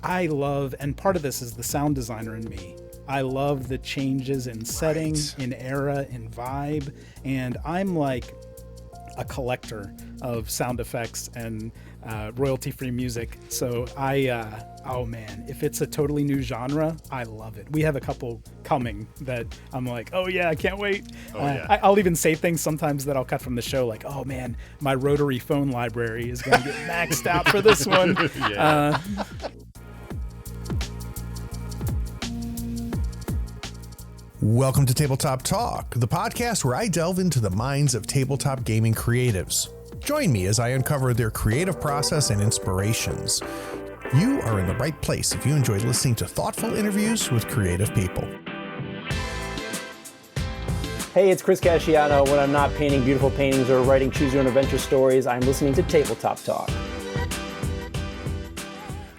I love, and part of this is the sound designer in me. I love the changes in setting, in era, in vibe, and I'm like a collector of sound effects and royalty-free music. So oh man, if it's a totally new genre, I love it. We have a couple coming that I'm like, oh yeah, I can't wait. I'll even say things sometimes that I'll cut from the show, like, oh man, my rotary phone library is going to get maxed out for this one. Welcome to Tabletop Talk, the podcast where I delve into the minds of tabletop gaming creatives. Join me as I uncover their creative process and inspirations. You are in the right place if you enjoy listening to thoughtful interviews with creative people. Hey, it's Chris Casciano. When I'm not painting beautiful paintings or writing choose your own adventure stories, I'm listening to Tabletop Talk.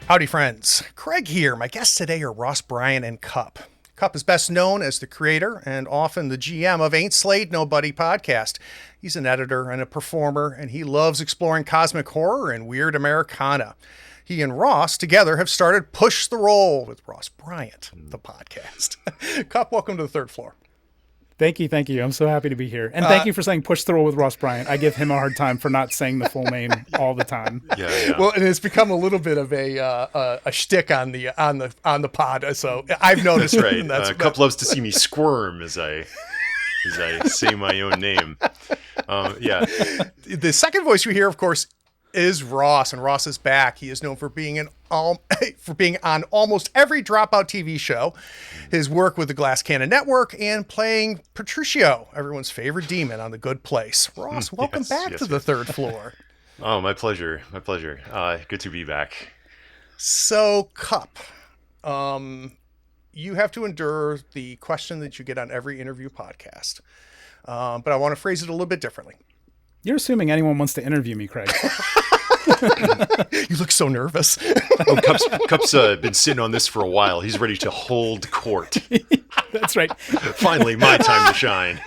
Howdy, friends. Craig here. My guests today are Ross Bryant and Cupp. Cupp is best known as the creator and often the GM of Ain't Slayed Nobody podcast. He's an editor and a performer, and he loves exploring cosmic horror and weird Americana. He and Ross together have started Push the Roll with Ross Bryant, the podcast. Cupp, welcome to the third floor. Thank you. I'm so happy to be here. And thank you for saying Push the Roll with Ross Bryant. I give him a hard time for not saying the full name all the time. Yeah. Well, and it's become a little bit of a shtick on the pod. So I've noticed. That's right. Cupp loves to see me squirm as I say my own name. The second voice you hear, of course, is Ross, and Ross is back. He is known for being on almost every Dropout TV show, his work with the Glass Cannon Network, and playing Patricio, everyone's favorite demon on The Good Place. Ross, welcome back to the third floor. Oh, my pleasure. Good to be back. So, Cupp, you have to endure the question that you get on every interview podcast, but I want to phrase it a little bit differently. You're assuming anyone wants to interview me, Craig. You look so nervous. Oh, Cupp's been sitting on this for a while. He's ready to hold court. That's right. Finally, my time to shine.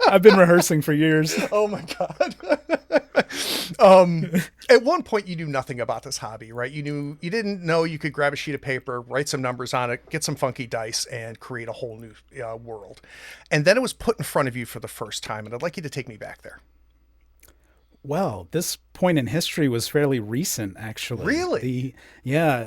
I've been rehearsing for years. Oh my God. At one point you knew nothing about this hobby, right? You didn't know you could grab a sheet of paper, write some numbers on it, get some funky dice, and create a whole new world. And then it was put in front of you for the first time, and I'd like you to take me back there. Well, this point in history was fairly recent, actually. Really?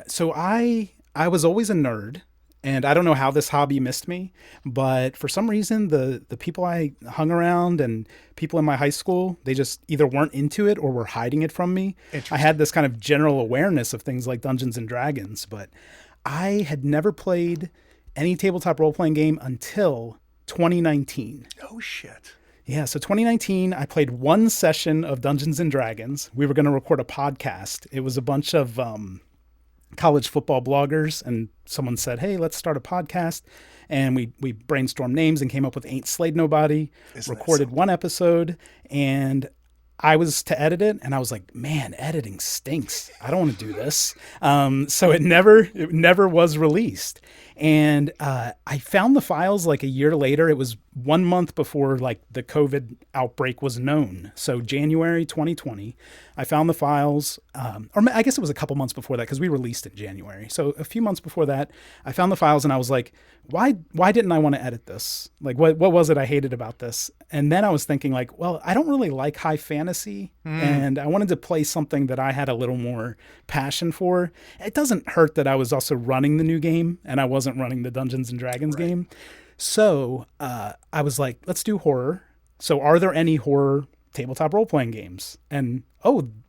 So I was always a nerd, and I don't know how this hobby missed me, but for some reason, the people I hung around and people in my high school, they just either weren't into it or were hiding it from me. I had this kind of general awareness of things like Dungeons and Dragons, but I had never played any tabletop role-playing game until 2019. Oh, shit. Yeah, so 2019, I played one session of Dungeons and Dragons. We were going to record a podcast. It was a bunch of college football bloggers, and someone said, hey, let's start a podcast. And we brainstormed names and came up with Ain't Slayed Nobody, recorded one episode, and I was to edit it, and I was like, man, editing stinks. I don't want to do this. So it never was released. And I found the files like a year later. It was 1 month before like the COVID outbreak was known. So January 2020, I found the files, or I guess it was a couple months before that because we released it in January. So a few months before that, I found the files and I was like, why didn't I want to edit this? Like, what was it I hated about this? And then I was thinking like, well, I don't really like high fantasy and I wanted to play something that I had a little more passion for. It doesn't hurt that I was also running the new game and I wasn't running the Dungeons and Dragons game. So I was like, let's do horror. So are there any horror tabletop role-playing games? And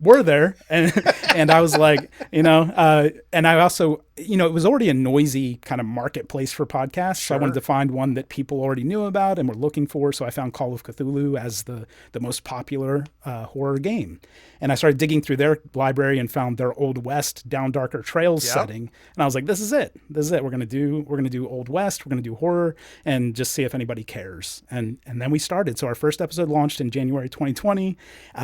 were there? And I was like, and I also, it was already a noisy kind of marketplace for podcasts. Sure. So I wanted to find one that people already knew about and were looking for. So I found Call of Cthulhu as the most popular horror game. And I started digging through their library and found their Old West Down Darker Trails setting. And I was like, this is it. We're going to do Old West. We're going to do horror and just see if anybody cares. And then we started. So our first episode launched in January 2020.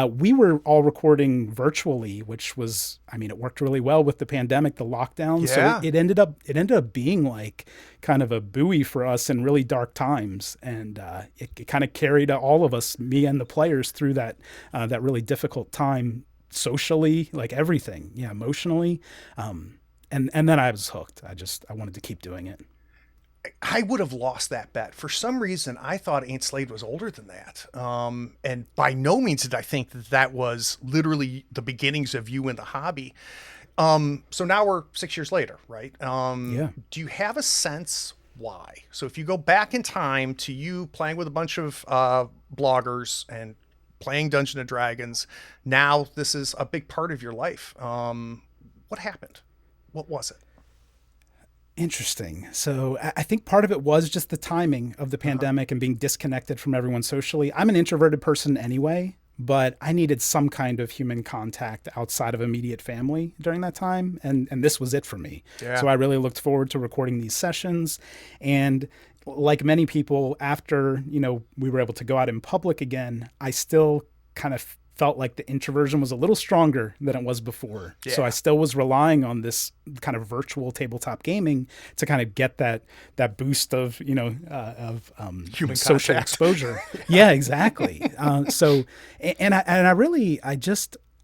We were all recording virtually, which was, it worked really well with the pandemic, the lockdown. Yeah. So it ended up being like kind of a buoy for us in really dark times. And it kind of carried all of us, me and the players, through that really difficult time socially, like everything. Yeah, emotionally. and then I was hooked. I wanted to keep doing it. I would have lost that bet. For some reason, I thought Ain't Slade was older than that. And by no means did I think that was literally the beginnings of you in the hobby. So now we're 6 years later, right? Yeah. Do you have a sense why? So if you go back in time to you playing with a bunch of bloggers and playing Dungeons and Dragons, now this is a big part of your life. What happened? What was it? Interesting. So I think part of it was just the timing of the pandemic and being disconnected from everyone socially. I'm an introverted person anyway, but I needed some kind of human contact outside of immediate family during that time. And this was it for me. Yeah. So I really looked forward to recording these sessions. And like many people, after, we were able to go out in public again, I still kind of felt like the introversion was a little stronger than it was before. Yeah. So I still was relying on this kind of virtual tabletop gaming to kind of get that boost of, Human social contact. exposure. Yeah, exactly.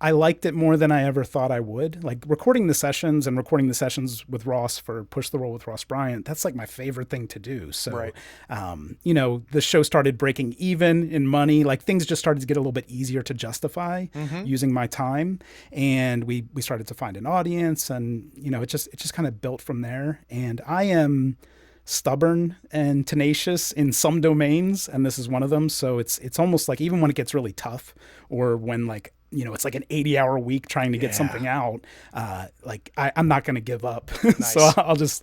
I liked it more than I ever thought I would. Like recording the sessions with Ross for Push the Roll with Ross Bryant, that's like my favorite thing to do. So, Right. The show started breaking even in money. Like things just started to get a little bit easier to justify using my time. And we started to find an audience and, it just kind of built from there. And I am stubborn and tenacious in some domains, and this is one of them. So it's almost like even when it gets really tough or when it's like an 80-hour week trying to get something out. I'm not going to give up. Nice. So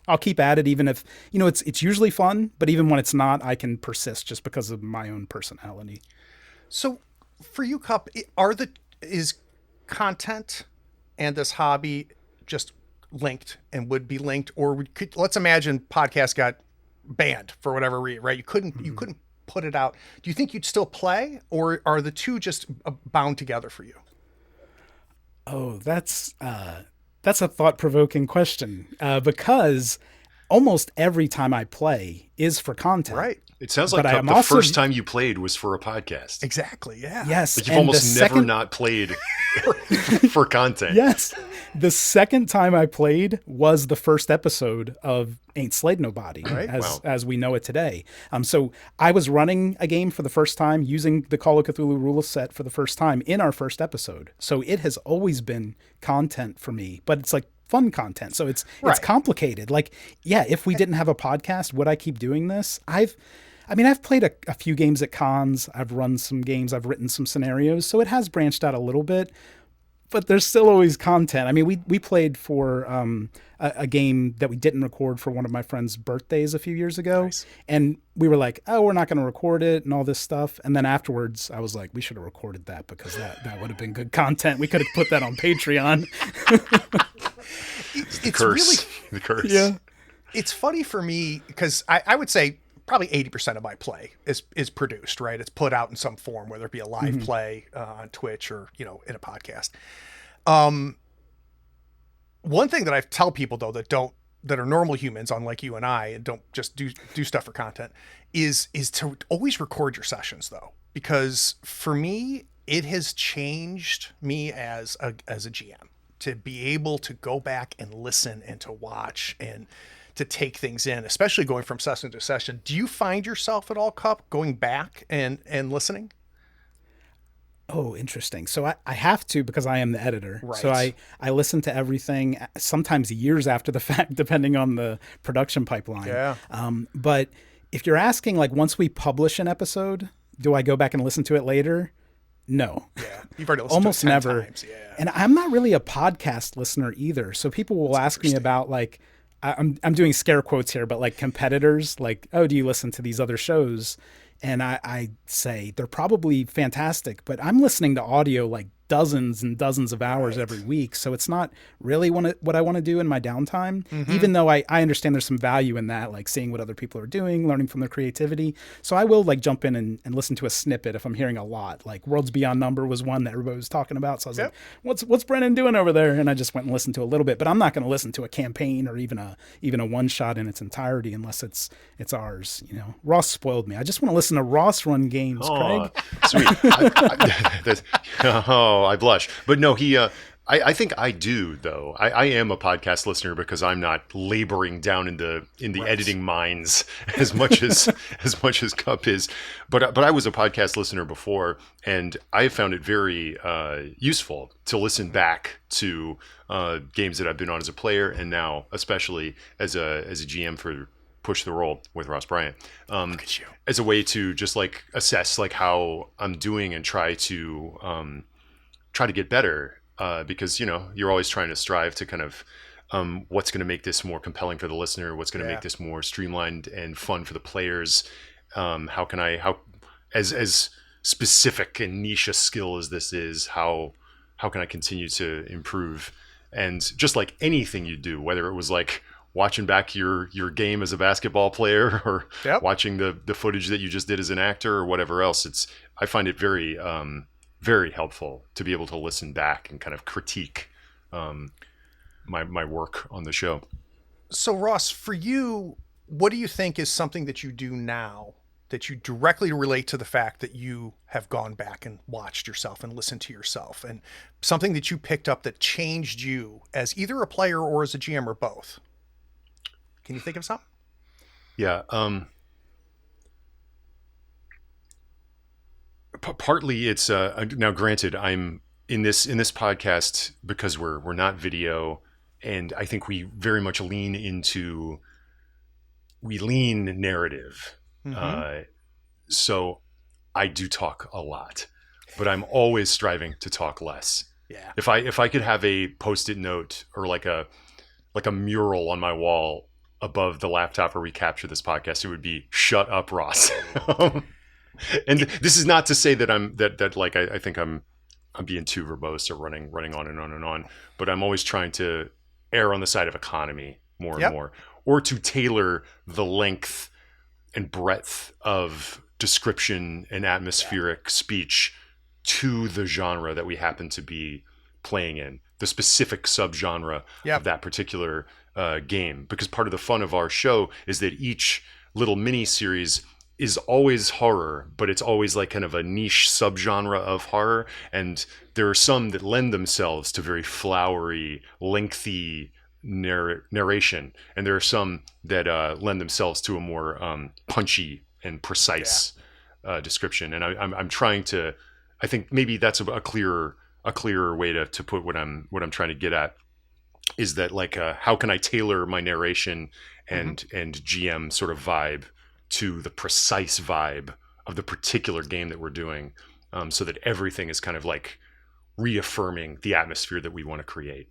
I'll keep at it, even if, it's usually fun, but even when it's not, I can persist just because of my own personality. So for you, Cupp, is content and this hobby just linked and would be linked, or let's imagine podcast got banned for whatever reason, right? You couldn't put it out. Do you think you'd still play, or are the two just bound together for you? Oh, that's a thought-provoking question, because almost every time I play is for content. Right. It sounds like But I Cupp, am the also- first time you played was for a podcast. Exactly. Yeah. Yes. Like you've and almost the never second- not played for content. Yes. The second time I played was the first episode of Ain't Slayed Nobody, Right. as we know it today. So I was running a game for the first time using the Call of Cthulhu rule set for the first time in our first episode. So it has always been content for me, but it's like fun content. So it's Right. complicated. Like, yeah, if we didn't have a podcast, would I keep doing this? I've played a few games at cons. I've run some games. I've written some scenarios. So it has branched out a little bit, but there's still always content. I mean, we played for a game that we didn't record for one of my friend's birthdays a few years ago. Nice. And we were like, oh, we're not going to record it and all this stuff. And then afterwards, I was like, we should have recorded that because that would have been good content. We could have put that on Patreon. It's Curse. really, The curse. Yeah. it's funny for me because I would say probably 80% of my play is produced, right? It's put out in some form, whether it be a live play on Twitch or, in a podcast. One thing that I tell people though, that are normal humans, unlike you and I, and don't just do stuff for content is to always record your sessions though, because for me, it has changed me as a GM to be able to go back and listen and to watch and to take things in, especially going from session to session. Do you find yourself at all, Cupp, going back and listening? Oh, interesting. So I have to because I am the editor. Right. So I listen to everything, sometimes years after the fact, depending on the production pipeline. Yeah. But if you're asking, like, once we publish an episode, do I go back and listen to it later? No. Yeah. You've already listened Almost to it 10 never. times. Yeah. And I'm not really a podcast listener either. So people will ask me about, like, I'm doing scare quotes here, but like competitors, like, oh, do you listen to these other shows? And I say they're probably fantastic, but I'm listening to audio like dozens and dozens of hours every week. So it's not really what I want to do in my downtime, even though I understand there's some value in that, like seeing what other people are doing, learning from their creativity. So I will like jump in and listen to a snippet if I'm hearing a lot. Like Worlds Beyond Number was one that everybody was talking about. So I was like, what's Brennan doing over there? And I just went and listened to a little bit, but I'm not going to listen to a campaign or even a one shot in its entirety unless it's ours. Ross spoiled me. I just want to listen to Ross run games, Oh, Craig. sweet. I blush. But no, I think I do, though. I am a podcast listener because I'm not laboring down in the editing mines as much as Cupp is. But I was a podcast listener before, and I found it very useful to listen back to games that I've been on as a player, and now especially as a GM for Push the Roll with Ross Bryant. Look at you. As a way to just like assess like how I'm doing and try to get better. Because, you know, you're always trying to strive to kind of what's going to make this more compelling for the listener, what's going to make this more streamlined and fun for the players. How can I as specific and niche a skill as this is, how can I continue to improve? And just like anything you do, whether it was like watching back your game as a basketball player or watching the footage that you just did as an actor or whatever else, I find it very very helpful to be able to listen back and kind of critique my work on the show. So Ross, for you, what do you think is something that you do now that you directly relate to the fact that you have gone back and watched yourself and listened to yourself, and something that you picked up that changed you as either a player or as a GM or both? Can you think of something? Yeah. Partly it's now granted I'm in this podcast because we're not video, and I think we very much lean narrative. So I do talk a lot, but I'm always striving to talk less. Yeah. If I could have a Post-it note or like a mural on my wall above the laptop where we capture this podcast, it would be "Shut up, Ross." And this is not to say that I think I'm being too verbose or running on and on and on, but I'm always trying to err on the side of economy more and more, or to tailor the length and breadth of description and atmospheric speech to the genre that we happen to be playing in, the specific subgenre of that particular game. Because part of the fun of our show is that each little mini series is always horror, but it's always like kind of a niche subgenre of horror. And there are some that lend themselves to very flowery, lengthy narration. And there are some that lend themselves to a more punchy and precise description. And I'm trying to, I think maybe that's a clearer way to put what I'm trying to get at, is that like, how can I tailor my narration and GM sort of vibe to the precise vibe of the particular game that we're doing, so that everything is kind of like reaffirming the atmosphere that we want to create.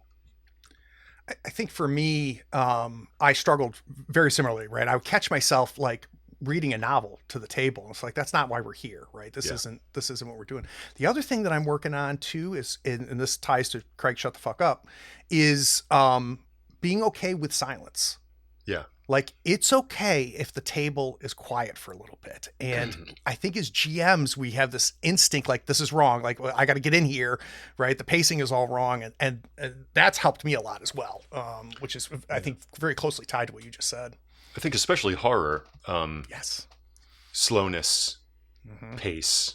I think for me, I struggled very similarly, right? I would catch myself like reading a novel to the table. It's like, that's not why we're here, right? This isn't what we're doing. The other thing that I'm working on too is, and this ties to Craig, shut the fuck up, is being okay with silence. Yeah. Like, it's okay if the table is quiet for a little bit. And I think as GMs, we have this instinct, like, this is wrong. Like, well, I got to get in here, right? The pacing is all wrong. And that's helped me a lot as well, which is, I think, very closely tied to what you just said. I think especially horror, yes, slowness, pace,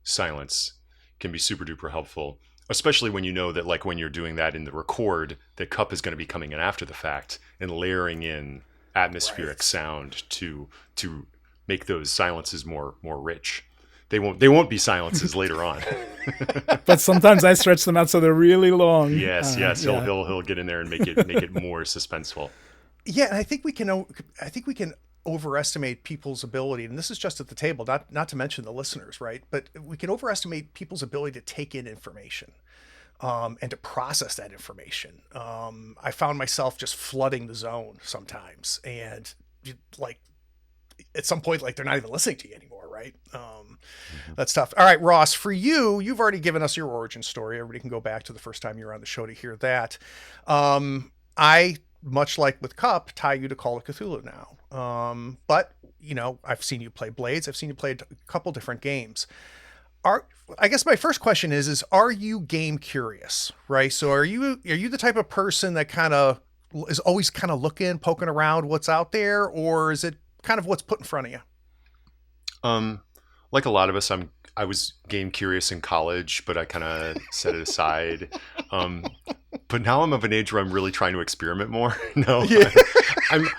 silence can be super duper helpful. Especially when you know that, like, when you're doing that in the record, that Cupp is going to be coming in after the fact and layering in atmospheric sound to make those silences more rich. They won't be silences later on. But sometimes I stretch them out so they're really long. Yes. He'll get in there and make it more suspenseful. Yeah, and I think we can overestimate people's ability, and this is just at the table, not to mention the listeners, right? But we can overestimate people's ability to take in information and to process that information. I found myself just flooding the zone sometimes, and like at some point, like, they're not even listening to you anymore, right? That's tough. All right, Ross, for you've already given us your origin story. Everybody can go back to the first time you were on the show to hear that. I, much like with Cupp, tie you to Call of Cthulhu now. But, you know, I've seen you play Blades. I've seen you play a couple different games. I guess my first question is are you game curious, right? So are you the type of person that kind of is always kind of poking around what's out there, or is it kind of what's put in front of you? Like a lot of us, I'm I was game curious in college, but I kind of set it aside. But now I'm of an age where I'm really trying to experiment more. No, yeah.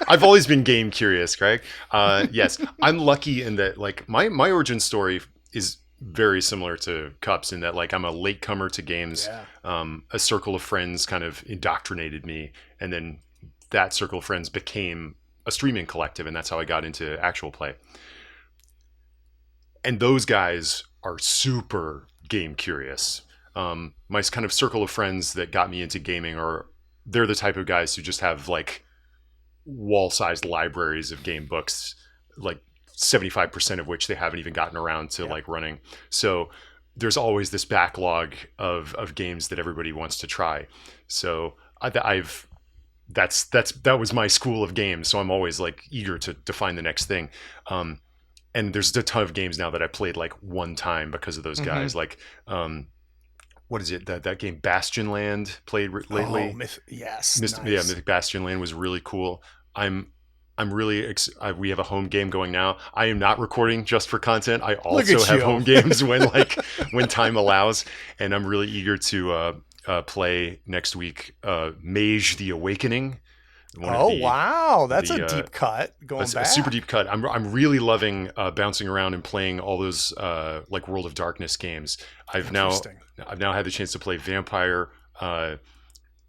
I've always been game curious, Craig. Yes, I'm lucky in that like my origin story is very similar to Cupp's in that like I'm a latecomer to games. Yeah. A circle of friends kind of indoctrinated me, and then that circle of friends became a streaming collective, and that's how I got into actual play. And those guys are super game curious. My kind of circle of friends that got me into gaming they're the type of guys who just have like wall-sized libraries of game books, like 75% of which they haven't even gotten around to like running. So there's always this backlog of games that everybody wants to try. So that was my school of games. So I'm always like eager to find the next thing. And there's a ton of games now that I played like one time because of those guys. Like, what is it? That game Bastion Land played lately. Oh, yes. Nice. Yeah, Mythic Bastion Land was really cool. I'm really we have a home game going now. I am not recording just for content. I also have home games when time allows, and I'm really eager to play next week. Mage: The Awakening. Wow, that's a deep cut. Going back, a super deep cut. I'm really loving bouncing around and playing all those like World of Darkness games. I've now had the chance to play Vampire.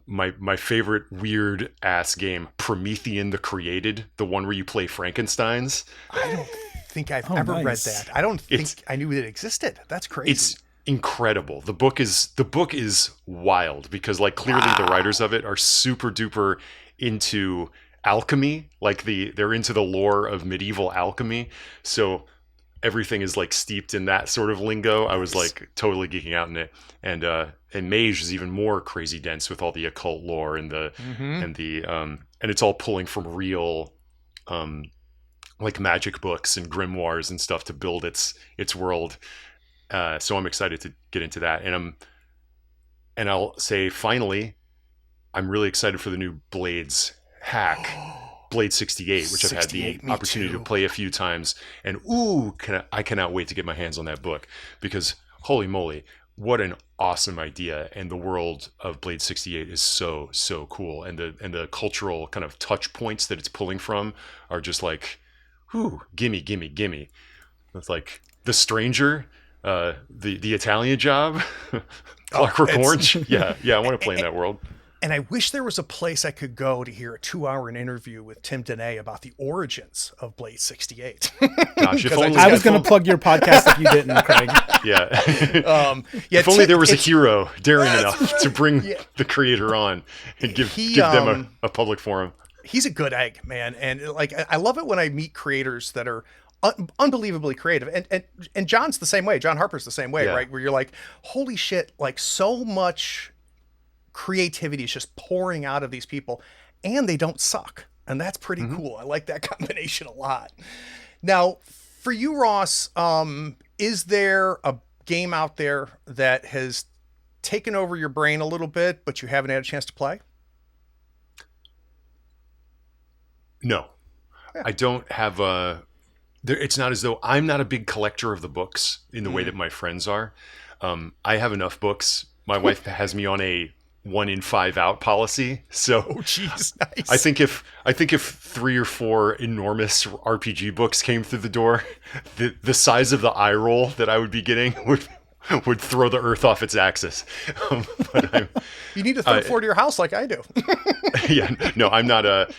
My favorite weird ass game, Promethean the Created, the one where you play Frankensteins. I don't think I've ever read that. I don't think I knew it existed. That's crazy. It's incredible. The book is wild because like clearly the writers of it are super duper into alchemy, like they're into the lore of medieval alchemy, so everything is like steeped in that sort of lingo. I was like totally geeking out in it, and Mage is even more crazy dense with all the occult lore and and it's all pulling from real like magic books and grimoires and stuff to build its world. So I'm excited to get into that, and I'll say finally, I'm really excited for the new Blades hack, Blade 68, which I've had the opportunity to play a few times. And I cannot wait to get my hands on that book because holy moly, what an awesome idea. And the world of Blade 68 is so, so cool. And the cultural kind of touch points that it's pulling from are just like, gimme. It's like The Stranger, the Italian Job, Clockwork Orange. Yeah, I want to play in that world. And I wish there was a place I could go to hear a 2-hour interview with Tim Dene about the origins of Blade 68. Gosh, I was going to plug your podcast if you didn't, Craig. Yeah. If only there was a hero daring enough to bring the creator on and give them a public forum. He's a good egg, man. And like, I love it when I meet creators that are unbelievably creative. And John's the same way. John Harper's the same way, right? Where you're like, holy shit, like so much creativity is just pouring out of these people and they don't suck. And that's pretty cool. I like that combination a lot. Now, for you, Ross, is there a game out there that has taken over your brain a little bit, but you haven't had a chance to play? No, I don't have it's not as though I'm not a big collector of the books in the way that my friends are. I have enough books. My wife has me on a 1 in 5 out policy. So geez, nice. I think if 3 or 4 enormous RPG books came through the door, the size of the eye roll that I would be getting would throw the earth off its axis. But you need a third floor to your house like I do. Yeah, no, I'm not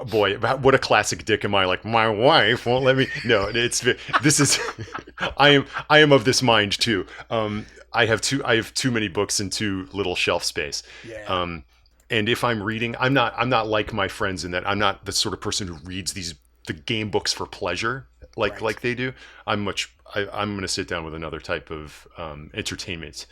boy, what a classic dick am I, like my wife won't let me. No, I am of this mind too. I have too many books and too little shelf space. Yeah. And if I'm reading, I'm not like my friends in that I'm not the sort of person who reads the game books for pleasure like they do. I'm going to sit down with another type of entertainment.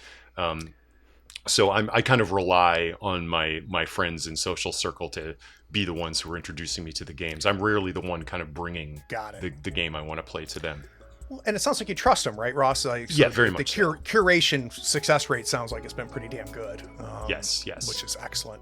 So I kind of rely on my friends and social circle to be the ones who are introducing me to the games. I'm rarely the one kind of bringing the game I want to play to them. Well, and it sounds like you trust them, right, Ross? Very much. The curation success rate sounds like it's been pretty damn good. Yes. Which is excellent.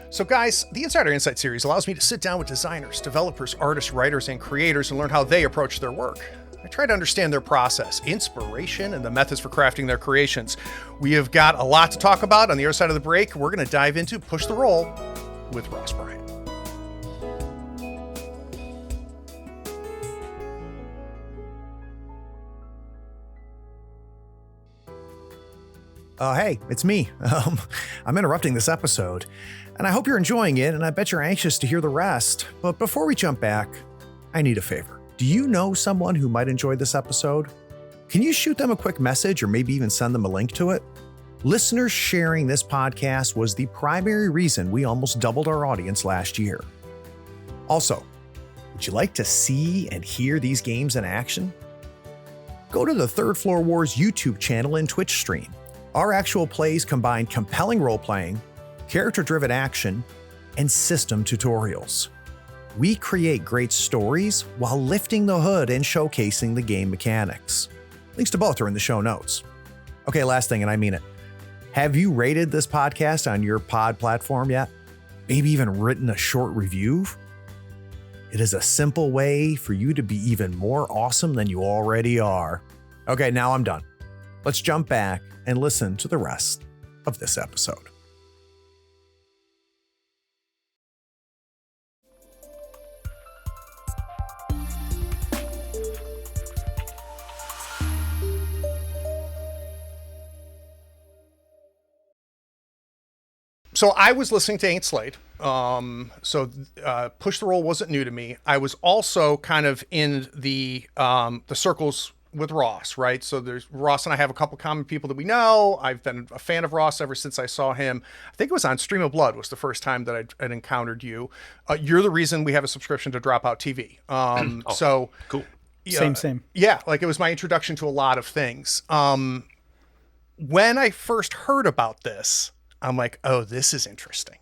So guys, the Insider Insight series allows me to sit down with designers, developers, artists, writers, and creators and learn how they approach their work. I try to understand their process, inspiration, and the methods for crafting their creations. We have got a lot to talk about on the other side of the break. We're going to dive into Push the Roll with Ross Bryant. Hey, it's me. I'm interrupting this episode, and I hope you're enjoying it, and I bet you're anxious to hear the rest. But before we jump back, I need a favor. Do you know someone who might enjoy this episode? Can you shoot them a quick message or maybe even send them a link to it? Listeners sharing this podcast was the primary reason we almost doubled our audience last year. Also, would you like to see and hear these games in action? Go to the Third Floor Wars YouTube channel and Twitch stream. Our actual plays combine compelling role-playing, character-driven action, and system tutorials. We create great stories while lifting the hood and showcasing the game mechanics. Links to both are in the show notes. Okay, last thing, and I mean it. Have you rated this podcast on your pod platform yet? Maybe even written a short review? It is a simple way for you to be even more awesome than you already are. Okay, now I'm done. Let's jump back and listen to the rest of this episode. So I was listening to Ain't Slayed. Push the Roll wasn't new to me. I was also kind of in the circles with Ross, right? So there's Ross and I have a couple common people that we know. I've been a fan of Ross ever since I saw him. I think it was on Stream of Blood was the first time that I'd encountered you. You're the reason we have a subscription to Dropout TV. So cool. Same. Yeah, like it was my introduction to a lot of things. When I first heard about this, I'm like, oh, this is interesting.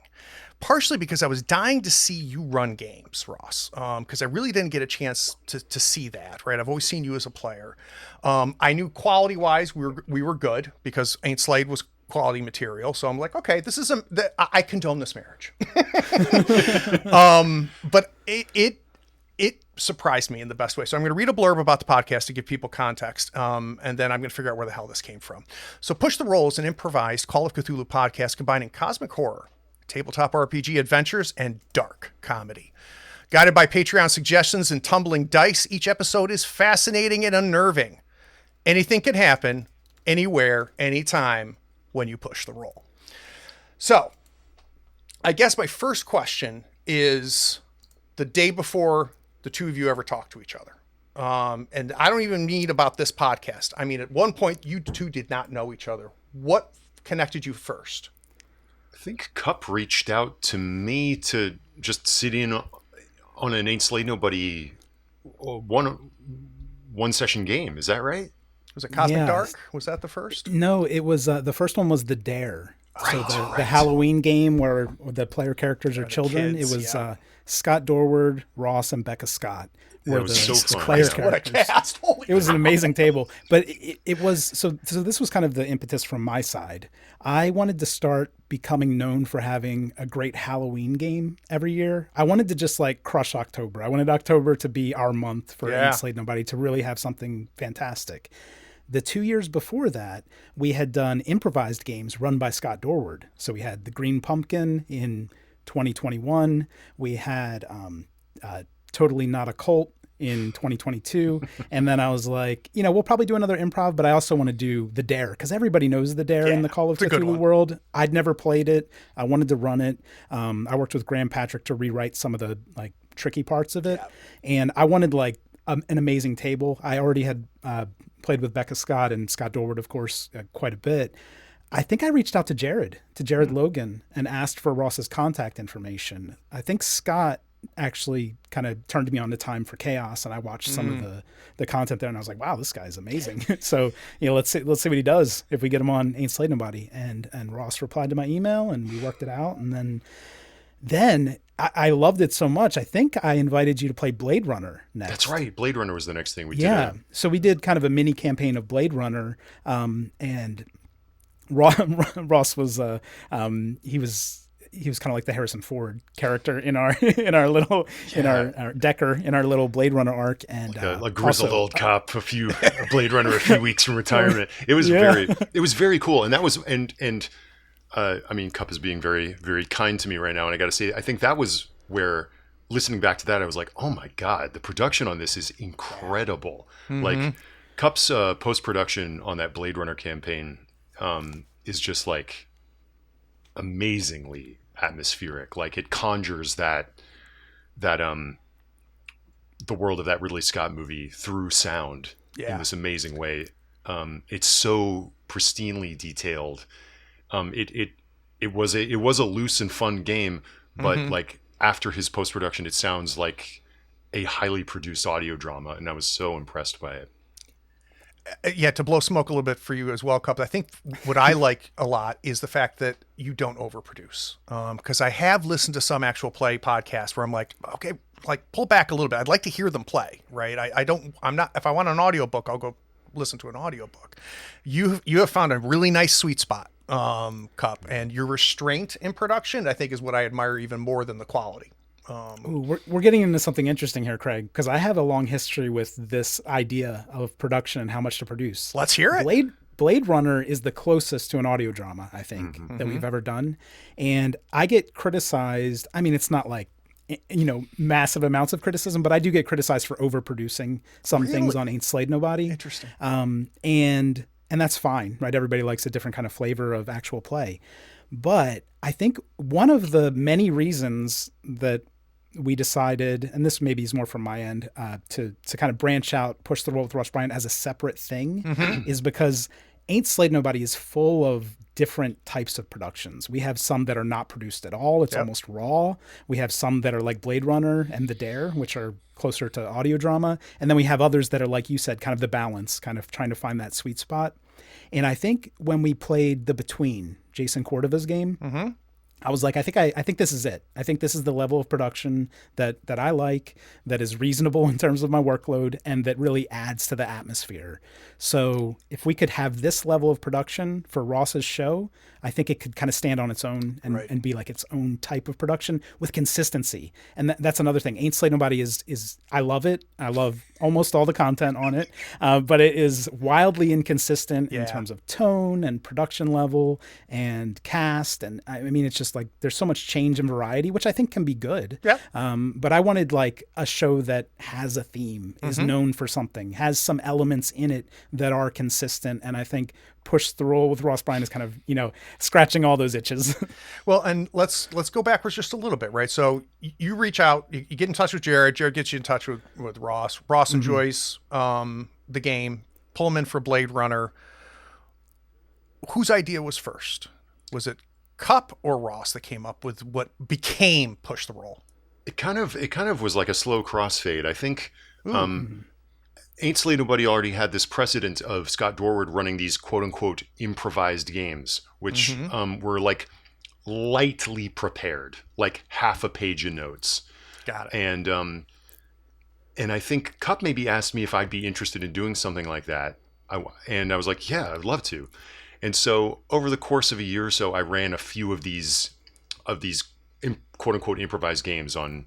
Partially because I was dying to see you run games, Ross, because I really didn't get a chance to see that, right? I've always seen you as a player. I knew quality-wise we were good because Ain't Slayed was quality material. So I'm like, okay, this is I condone this marriage. But it surprised me in the best way. So I'm going to read a blurb about the podcast to give people context, and then I'm going to figure out where the hell this came from. So Push the Roll is an improvised Call of Cthulhu podcast combining cosmic horror, tabletop RPG adventures, and dark comedy. Guided by Patreon suggestions and tumbling dice, each episode is fascinating and unnerving. Anything can happen, anywhere, anytime, when you push the roll. So, I guess my first question is the day before the two of you ever talked to each other. And I don't even mean about this podcast. I mean, at one point, you two did not know each other. What connected you first? I think Cupp reached out to me to just sit in on an Ain't Slayed Nobody one session game. Is that right? Was it Cosmic Dark? Was that the first? No, it was the first one was The Dare. Right, so the Halloween game where the player characters are children. Kids, it was Scott Dorward, Ross, and Becca Scott were the fun. player What a characters. cast! Holy It was an amazing table, but it was so this was kind of the impetus from my side. I wanted to start becoming known for having a great Halloween game every year. I wanted to just like crush October. I wanted October to be our month for Ain't Slayed Nobody, to really have something fantastic. The 2 years before that, we had done improvised games run by Scott Dorward. So we had The Green Pumpkin in 2021. We had Totally Not a Cult in 2022. And then I was like, we'll probably do another improv, but I also want to do The Dare because everybody knows The Dare in the Call of Cthulhu world. I'd never played it. I wanted to run it. I worked with Graham Patrick to rewrite some of the like tricky parts of it. And I wanted like an amazing table. I already had played with Becca Scott and Scott Dorward, of course, quite a bit. I think I reached out to Jared Logan, and asked for Ross's contact information. I think Scott actually kind of turned me on to Time for Chaos, and I watched some of the content there, and I was like, wow, this guy's amazing. So, let's see what he does if we get him on Ain't Slayed Nobody. And Ross replied to my email, and we worked it out. And then I loved it so much. I think I invited you to play Blade Runner next. That's right. Blade Runner was the next thing we did. Yeah. So we did kind of a mini campaign of Blade Runner, and Ross was he was kind of like the Harrison Ford character in our in our little in our Decker in our little Blade Runner arc, and a grizzled also, old cop, a Blade Runner a few weeks from retirement. It was very cool, and that was and I mean, Cupp is being very, very kind to me right now, and I got to say, I think that was where, listening back to that, I was like, oh my god, the production on this is incredible. Like Cupp's post-production on that Blade Runner campaign is just like amazingly atmospheric. Like it conjures that the world of that Ridley Scott movie through sound in this amazing way. It's so pristinely detailed. It was a loose and fun game, but like after his post-production, it sounds like a highly produced audio drama, and I was so impressed by it. Yeah, to blow smoke a little bit for you as well, Cup. I think what I like a lot is the fact that you don't overproduce. Because I have listened to some actual play podcasts where I'm like, okay, like pull back a little bit. I'd like to hear them play, right? I'm not. If I want an audiobook, I'll go listen to an audiobook. You have found a really nice sweet spot, Cup, and your restraint in production, I think, is what I admire even more than the quality. Ooh, we're getting into something interesting here, Craig, because I have a long history with this idea of production and how much to produce. Let's hear it. Blade Runner is the closest to an audio drama, I think, that we've ever done. And I get criticized. I mean, it's not like, massive amounts of criticism, but I do get criticized for overproducing some things on Ain't Slayed Nobody. Interesting. And that's fine, right? Everybody likes a different kind of flavor of actual play. But I think one of the many reasons that we decided, and this maybe is more from my end, to kind of branch out, push the role with Ross Bryant as a separate thing, is because Ain't Slayed Nobody is full of different types of productions. We have some that are not produced at all. It's almost raw. We have some that are like Blade Runner and The Dare, which are closer to audio drama. And then we have others that are, like you said, kind of the balance, kind of trying to find that sweet spot. And I think when we played The Between, Jason Cordova's game, I was like, I think this is it. I think this is the level of production that I like, that is reasonable in terms of my workload, and that really adds to the atmosphere. So if we could have this level of production for Ross's show, I think it could kind of stand on its own and be like its own type of production with consistency. And that's another thing. Ain't Slayed Nobody is I love it. I love almost all the content on it, but it is wildly inconsistent in terms of tone and production level and cast. And I mean, it's just like there's so much change and variety, which I think can be good. Yeah. But I wanted like a show that has a theme, is known for something, has some elements in it that are consistent. And I think Push the Roll with Ross Bryant is kind of, scratching all those itches. Well, and let's go backwards just a little bit, right? So you reach out, you get in touch with Jared. Jared gets you in touch with Ross. Ross enjoys the game. Pull him in for Blade Runner. Whose idea was first? Was it Cupp or Ross that came up with what became Push the Roll? It kind of was like a slow crossfade. I think Ain't Slayed Nobody already had this precedent of Scott Dorward running these quote unquote improvised games, which were like lightly prepared, like half a page of notes. Got it. And I think Cupp maybe asked me if I'd be interested in doing something like that. And I was like, yeah, I'd love to. And so over the course of a year or so, I ran a few of these quote unquote improvised games on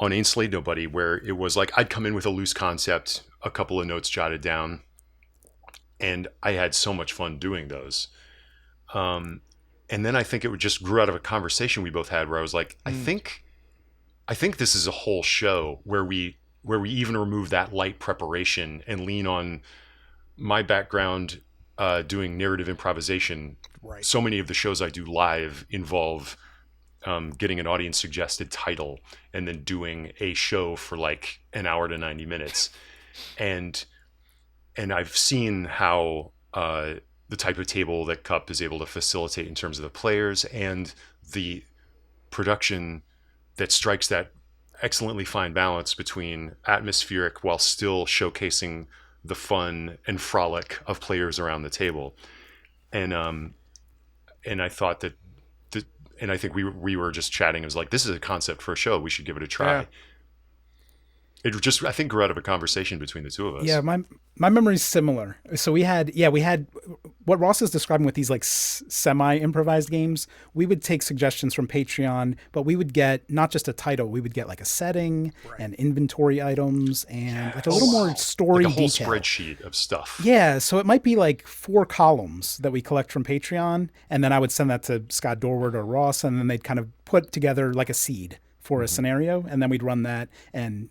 Ain't Slayed Nobody, where it was like I'd come in with a loose concept, a couple of notes jotted down, and I had so much fun doing those. And then I think it just grew out of a conversation we both had where I was like, I think this is a whole show where we even remove that light preparation and lean on my background doing narrative improvisation. Right. So many of the shows I do live involve getting an audience suggested title and then doing a show for like an hour to 90 minutes. And I've seen how the type of table that Cupp is able to facilitate in terms of the players and the production that strikes that excellently fine balance between atmospheric while still showcasing the fun and frolic of players around the table. And I thought that, and I think we were just chatting. It was like, this is a concept for a show. We should give it a try. It just, I think, grew out of a conversation between the two of us. Yeah, my memory's similar. So we had what Ross is describing with these like semi-improvised games. We would take suggestions from Patreon, but we would get not just a title. We would get like a setting and inventory items and like a little more story like a whole detail. spreadsheet of stuff. Yeah, so it might be like 4 columns that we collect from Patreon, and then I would send that to Scott Dorward or Ross, and then they'd kind of put together like a seed for a scenario, and then we'd run that. And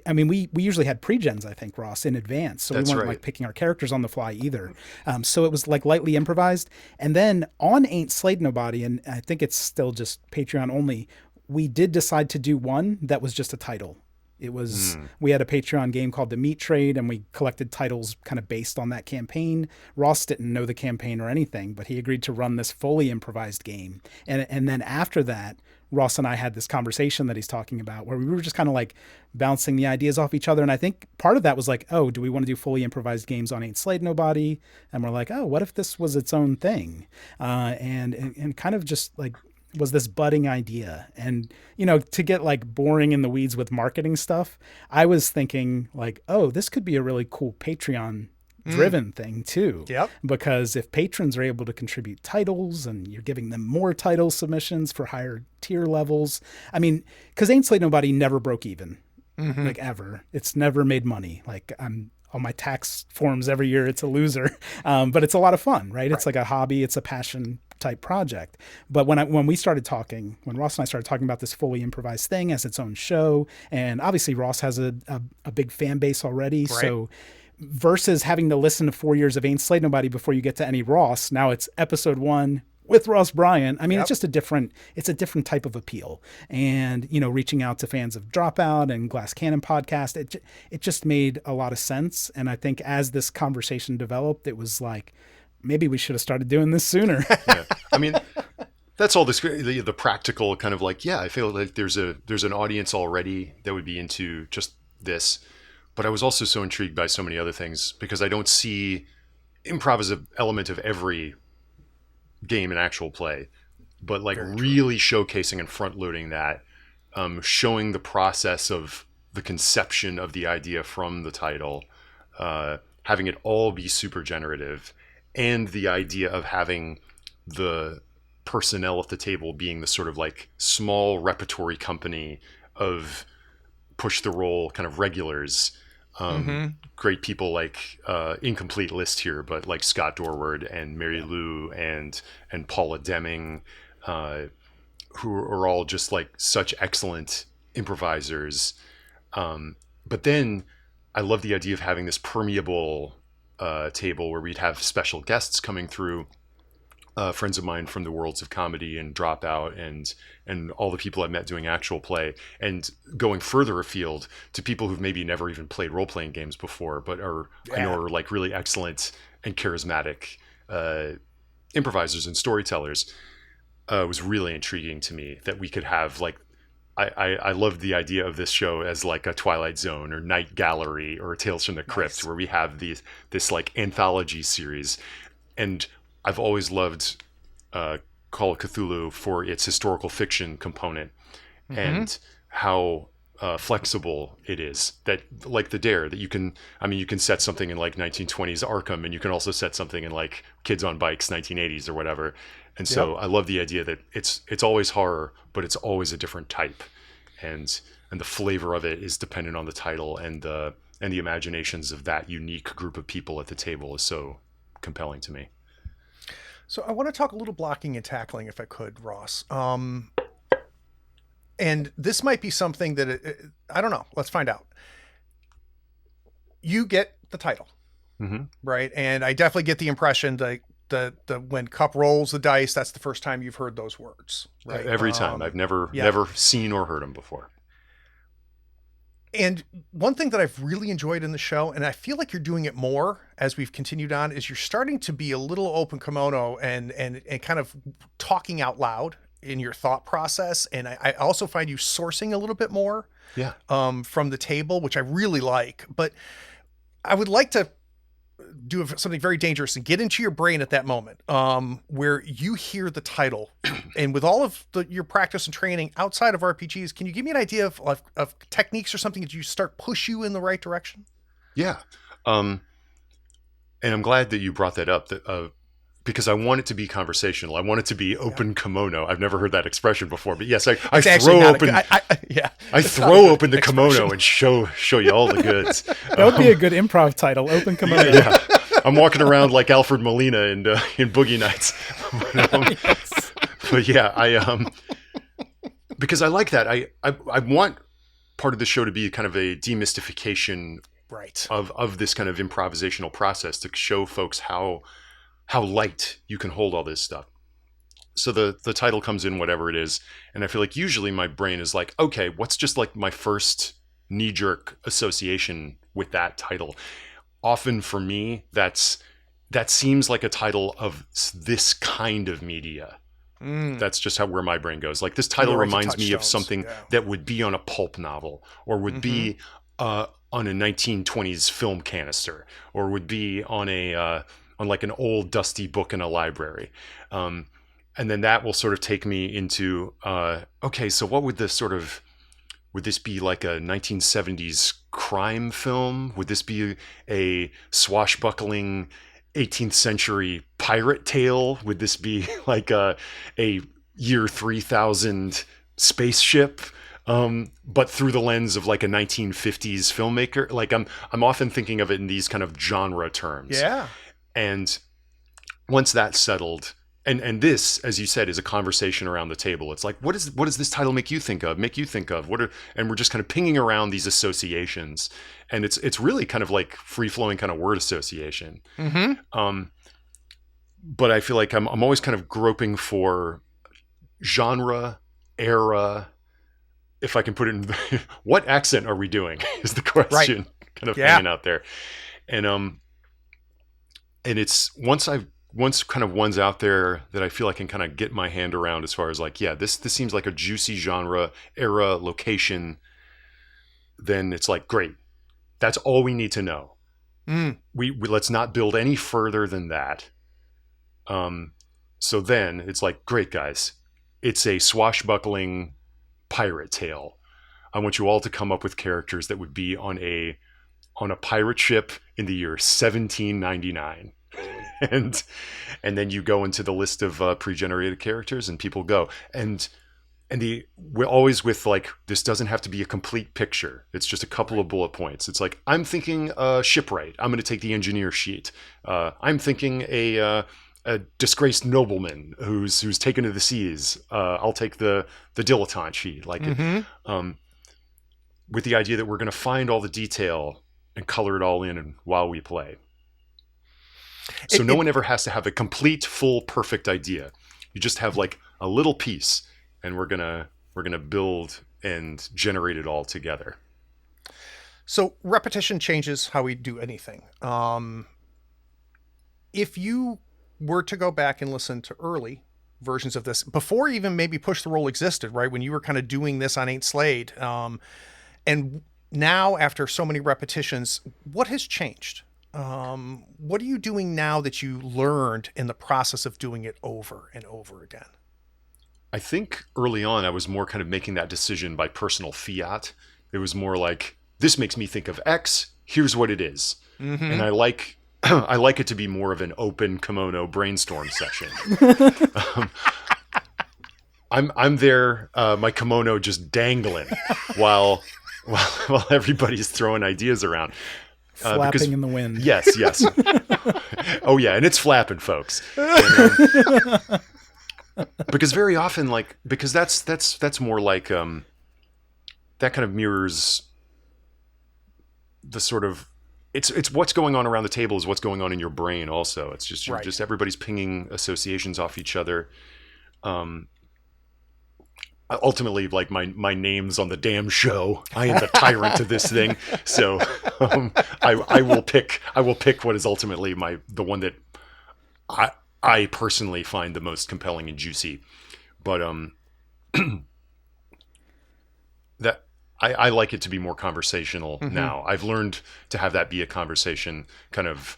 we usually had pre-gens, I think, Ross, in advance, so we weren't like picking our characters on the fly either. So it was like lightly improvised. And then on Ain't Slayed Nobody, and I think it's still just Patreon only, we did decide to do one that was just a title. It was we had a Patreon game called The Meat Trade, and we collected titles kind of based on that campaign. Ross didn't know the campaign or anything, but he agreed to run this fully improvised game. And then after that, Ross and I had this conversation that he's talking about where we were just kind of like bouncing the ideas off each other. And I think part of that was like, oh, do we want to do fully improvised games on Ain't Slayed Nobody? And we're like, oh, what if this was its own thing? And kind of just like was this budding idea. And, you know, to get like boring in the weeds with marketing stuff, I was thinking like, oh, this could be a really cool Patreon driven thing too. Yep. Because if patrons are able to contribute titles and you're giving them more title submissions for higher tier levels, I mean, because Ain't Slayed Nobody never broke even, like ever. It's never made money. Like I'm on my tax forms every year, it's a loser, but it's a lot of fun, right? It's like a hobby, it's a passion type project. But when Ross and I started talking about this fully improvised thing as its own show, and obviously Ross has a big fan base already, so versus having to listen to 4 years of Ain't Slayed Nobody before you get to any Ross, now it's episode 1 with Ross Bryant. I mean, it's just a different type of appeal. And, you know, reaching out to fans of Dropout and Glass Cannon podcast, it just made a lot of sense. And I think as this conversation developed, it was like, maybe we should have started doing this sooner. Yeah. I mean, that's all the practical kind of like, yeah, I feel like there's an audience already that would be into just this. But I was also so intrigued by so many other things because I don't see improv as an element of every game and actual play, but like really showcasing and front loading that, showing the process of the conception of the idea from the title, having it all be super generative, and the idea of having the personnel at the table being the sort of like small repertory company of push the roll kind of regulars. Great people like incomplete list here, but like Scott Dorward and Mary Lou and Paula Deming, who are all just like such excellent improvisers. But then I love the idea of having this permeable table where we'd have special guests coming through, friends of mine from the worlds of comedy and Dropout and all the people I've met doing actual play, and going further afield to people who've maybe never even played role-playing games before, but I know are like really excellent and charismatic improvisers and storytellers. Was really intriguing to me that we could have like, I loved the idea of this show as like a Twilight Zone or Night Gallery or Tales from the Crypt, where we have this like anthology series. And I've always loved Call of Cthulhu for its historical fiction component and how flexible it is. That like the Dare, that you can set something in like 1920s Arkham, and you can also set something in like Kids on Bikes 1980s or whatever. And so I love the idea that it's always horror, but it's always a different type, and the flavor of it is dependent on the title, and the imaginations of that unique group of people at the table is so compelling to me. So I want to talk a little blocking and tackling, if I could, Ross. And this might be something that I don't know. Let's find out. You get the title, right? And I definitely get the impression that when Cupp rolls the dice, that's the first time you've heard those words, right? Every time. I've never seen or heard them before. And one thing that I've really enjoyed in the show, and I feel like you're doing it more as we've continued on, is you're starting to be a little open kimono and kind of talking out loud in your thought process. And I also find you sourcing a little bit more from the table, which I really like. But I would like to do something very dangerous and get into your brain at that moment, where you hear the title, and with all of your practice and training outside of RPGs, can you give me an idea of techniques or something that you start push you in the right direction? Yeah. And I'm glad that you brought that up, because I want it to be conversational. I want it to be open kimono. I've never heard that expression before, but yes, I throw open. I throw open the kimono and show you all the goods. That would be a good improv title, Open Kimono. Yeah. I'm walking around like Alfred Molina in Boogie Nights. But yeah, because I like that. I want part of the show to be kind of a demystification, right, of this kind of improvisational process to show folks how light you can hold all this stuff. So the title comes in, whatever it is, and I feel like usually my brain is like, okay, what's just like my first knee-jerk association with that title? Often for me, that seems like a title of this kind of media. That's just where my brain goes. Like, this title reminds me of something that would be on a pulp novel, or would be on a 1920s film canister, or would be on on like an old dusty book in a library. And then that will sort of take me into, okay, so what would this be like a 1970s crime film? Would this be a swashbuckling 18th century pirate tale? Would this be like a year 3000 spaceship? But through the lens of like a 1950s filmmaker? Like, I'm often thinking of it in these kind of genre terms. Yeah. And once that's settled, and this, as you said, is a conversation around the table. It's like, what does this title make you think of? And we're just kind of pinging around these associations, and it's really kind of like free flowing kind of word association. But I feel like I'm always kind of groping for genre, era. If I can put it in, what accent are we doing? Is the question kind of hanging out there, and it's once kind of one's out there that I feel I can kind of get my hand around, as far as like, yeah, this seems like a juicy genre, era, location, then it's like, great. That's all we need to know. We let's not build any further than that. So then it's like, great, guys, it's a swashbuckling pirate tale. I want you all to come up with characters that would be on a pirate ship in the year 1799. and then you go into the list of pre-generated characters, and people go, and we're always with like, this doesn't have to be a complete picture. It's just a couple of bullet points. It's like, I'm thinking shipwright. I'm going to take the engineer sheet. I'm thinking a disgraced nobleman who's taken to the seas. I'll take the dilettante sheet. Like, with the idea that we're going to find all the detail and color it all in while we play. So no one ever has to have a complete, full, perfect idea. You just have like a little piece, and we're gonna build and generate it all together. So repetition changes how we do anything. If you were to go back and listen to early versions of this, before even maybe Push the Roll existed, right? When you were kind of doing this on Ain't Slayed, and now after so many repetitions, what has changed? What are you doing now that you learned in the process of doing it over and over again? I think early on I was more kind of making that decision by personal fiat. It was more like, this makes me think of X, here's what it is. And I like it to be more of an open kimono brainstorm session. I'm there, my kimono just dangling while everybody's throwing ideas around. Flapping in the wind. Yes. Oh yeah, and it's flapping, folks. And, because very often, like, because that's more like that kind of mirrors the sort of, it's what's going on around the table is what's going on in your brain also. It's just just everybody's pinging associations off each other. Ultimately, like, my name's on the damn show. I am the tyrant of this thing. So I will pick what is ultimately the one that I personally find the most compelling and juicy. But that I like it to be more conversational now. I've learned to have that be a conversation kind of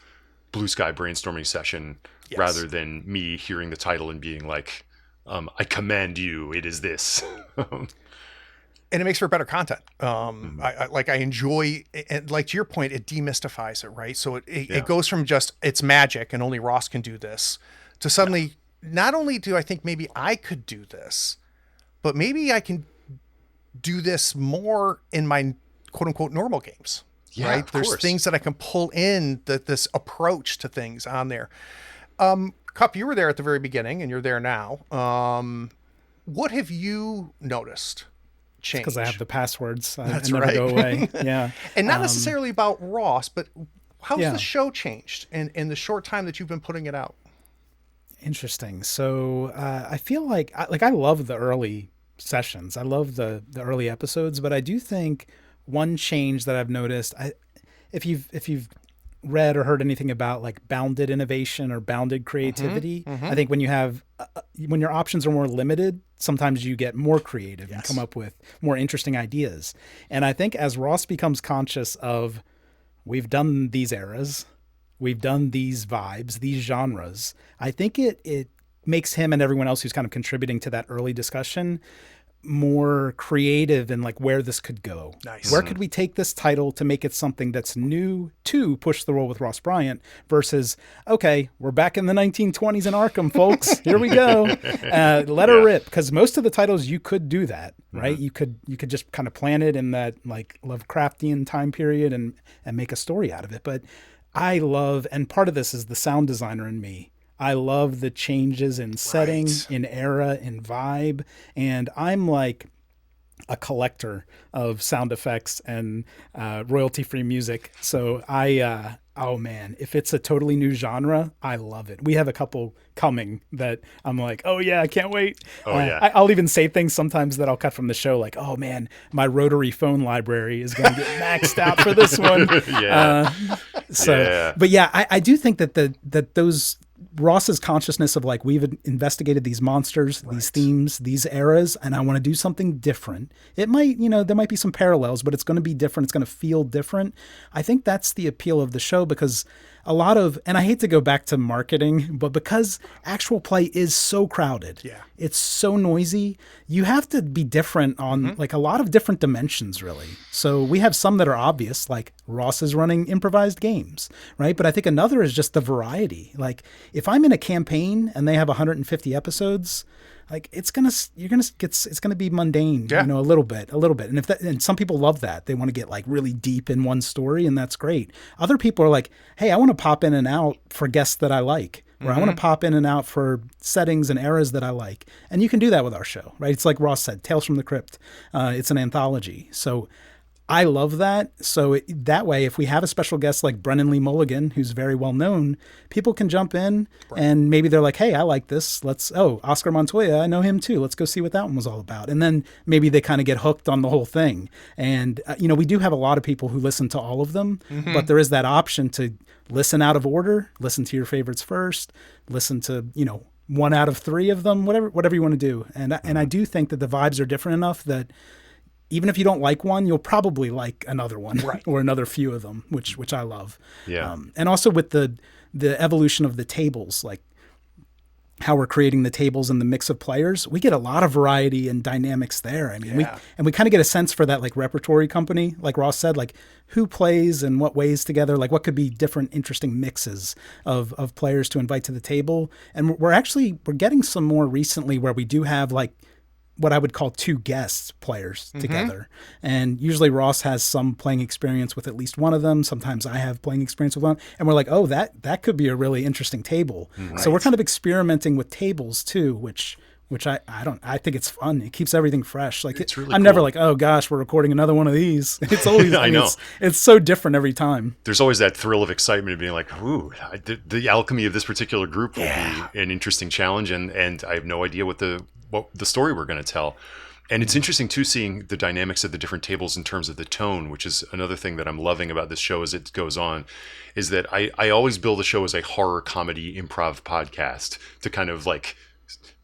blue sky brainstorming session Yes. rather than me hearing the title and being like, I command you, it is this. And it makes for better content. I enjoy, and like to your point, it demystifies it, right? So it goes from just it's magic and only Ross can do this to suddenly not only do I think maybe I could do this, but maybe I can do this more in my quote unquote normal games. Yeah, right? of There's course. things that I can pull in this approach to things on there. Cupp, you were there at the very beginning and you're there now. What have you noticed? Because I have the passwords. I That's never right. go away. Yeah. And not necessarily about Ross, but how's Yeah. the show changed in the short time that you've been putting it out? Interesting. So I feel like I love the early sessions. I love the early episodes, but I do think one change that I've noticed, if you've read or heard anything about like bounded innovation or bounded creativity, I think when you have when your options are more limited, sometimes you get more creative and come up with more interesting ideas. And I think as Ross becomes conscious of, we've done these eras, we've done these vibes, these genres, I think it makes him and everyone else who's kind of contributing to that early discussion more creative in like where this could go. Nice. Where could we take this title to make it something that's new to Push the Roll with Ross Bryant versus, okay, we're back in the 1920s in Arkham, folks. Here we go. Let her rip. Because most of the titles you could do that, right? You could just kind of plan it in that like Lovecraftian time period and make a story out of it. But I love, and part of this is the sound designer in me. I love the changes in setting, in era, in vibe. And I'm like a collector of sound effects and royalty-free music. So oh man, if it's a totally new genre, I love it. We have a couple coming that I'm like, oh yeah, I can't wait. I'll even say things sometimes that I'll cut from the show, like, oh man, my rotary phone library is going to get maxed out for this one. But yeah, I do think that those Ross's consciousness of like, we've investigated these monsters, these themes, these eras, and I want to do something different. It might, there might be some parallels, but it's going to be different. It's going to feel different. I think that's the appeal of the show, because a lot of, and I hate to go back to marketing, but because actual play is so crowded, it's so noisy, you have to be different on like a lot of different dimensions, really. So we have some that are obvious, like Ross is running improvised games, right? But I think another is just the variety. Like if I'm in a campaign and they have 150 episodes, like it's gonna be mundane, a little bit. And and some people love that. They want to get like really deep in one story, and that's great. Other people are like, hey, I want to pop in and out for guests that I like, or I want to pop in and out for settings and eras that I like. And you can do that with our show, right? It's like Ross said, Tales from the Crypt. It's an anthology. So I love that. So that way, if we have a special guest like Brennan Lee Mulligan, who's very well known, people can jump in and maybe they're like, hey, I like this. Oscar Montoya, I know him too. Let's go see what that one was all about. And then maybe they kind of get hooked on the whole thing. And, we do have a lot of people who listen to all of them, but there is that option to listen out of order, listen to your favorites first, listen to, 1 out of 3 of them, whatever you want to do. And I do think that the vibes are different enough that even if you don't like one, you'll probably like another one or another few of them, which I love. Yeah. And also with the evolution of the tables, like how we're creating the tables and the mix of players, we get a lot of variety and dynamics there. I mean, we kind of get a sense for that like repertory company, like Ross said, like who plays and what ways together, like what could be different, interesting mixes of players to invite to the table. And we're getting some more recently where we do have like what I would call 2 guest players together. And usually Ross has some playing experience with at least one of them. Sometimes I have playing experience with one. And we're like, oh, that could be a really interesting table. So we're kind of experimenting with tables too, which I think it's fun. It keeps everything fresh. Like it's really I'm never like, oh gosh, we're recording another one of these. It's always, I know. It's so different every time. There's always that thrill of excitement of being like, ooh, the alchemy of this particular group will be an interesting challenge. And I have no idea what the story we're going to tell. And it's interesting too, seeing the dynamics of the different tables in terms of the tone, which is another thing that I'm loving about this show as it goes on, is that I always build the show as a horror comedy improv podcast to kind of like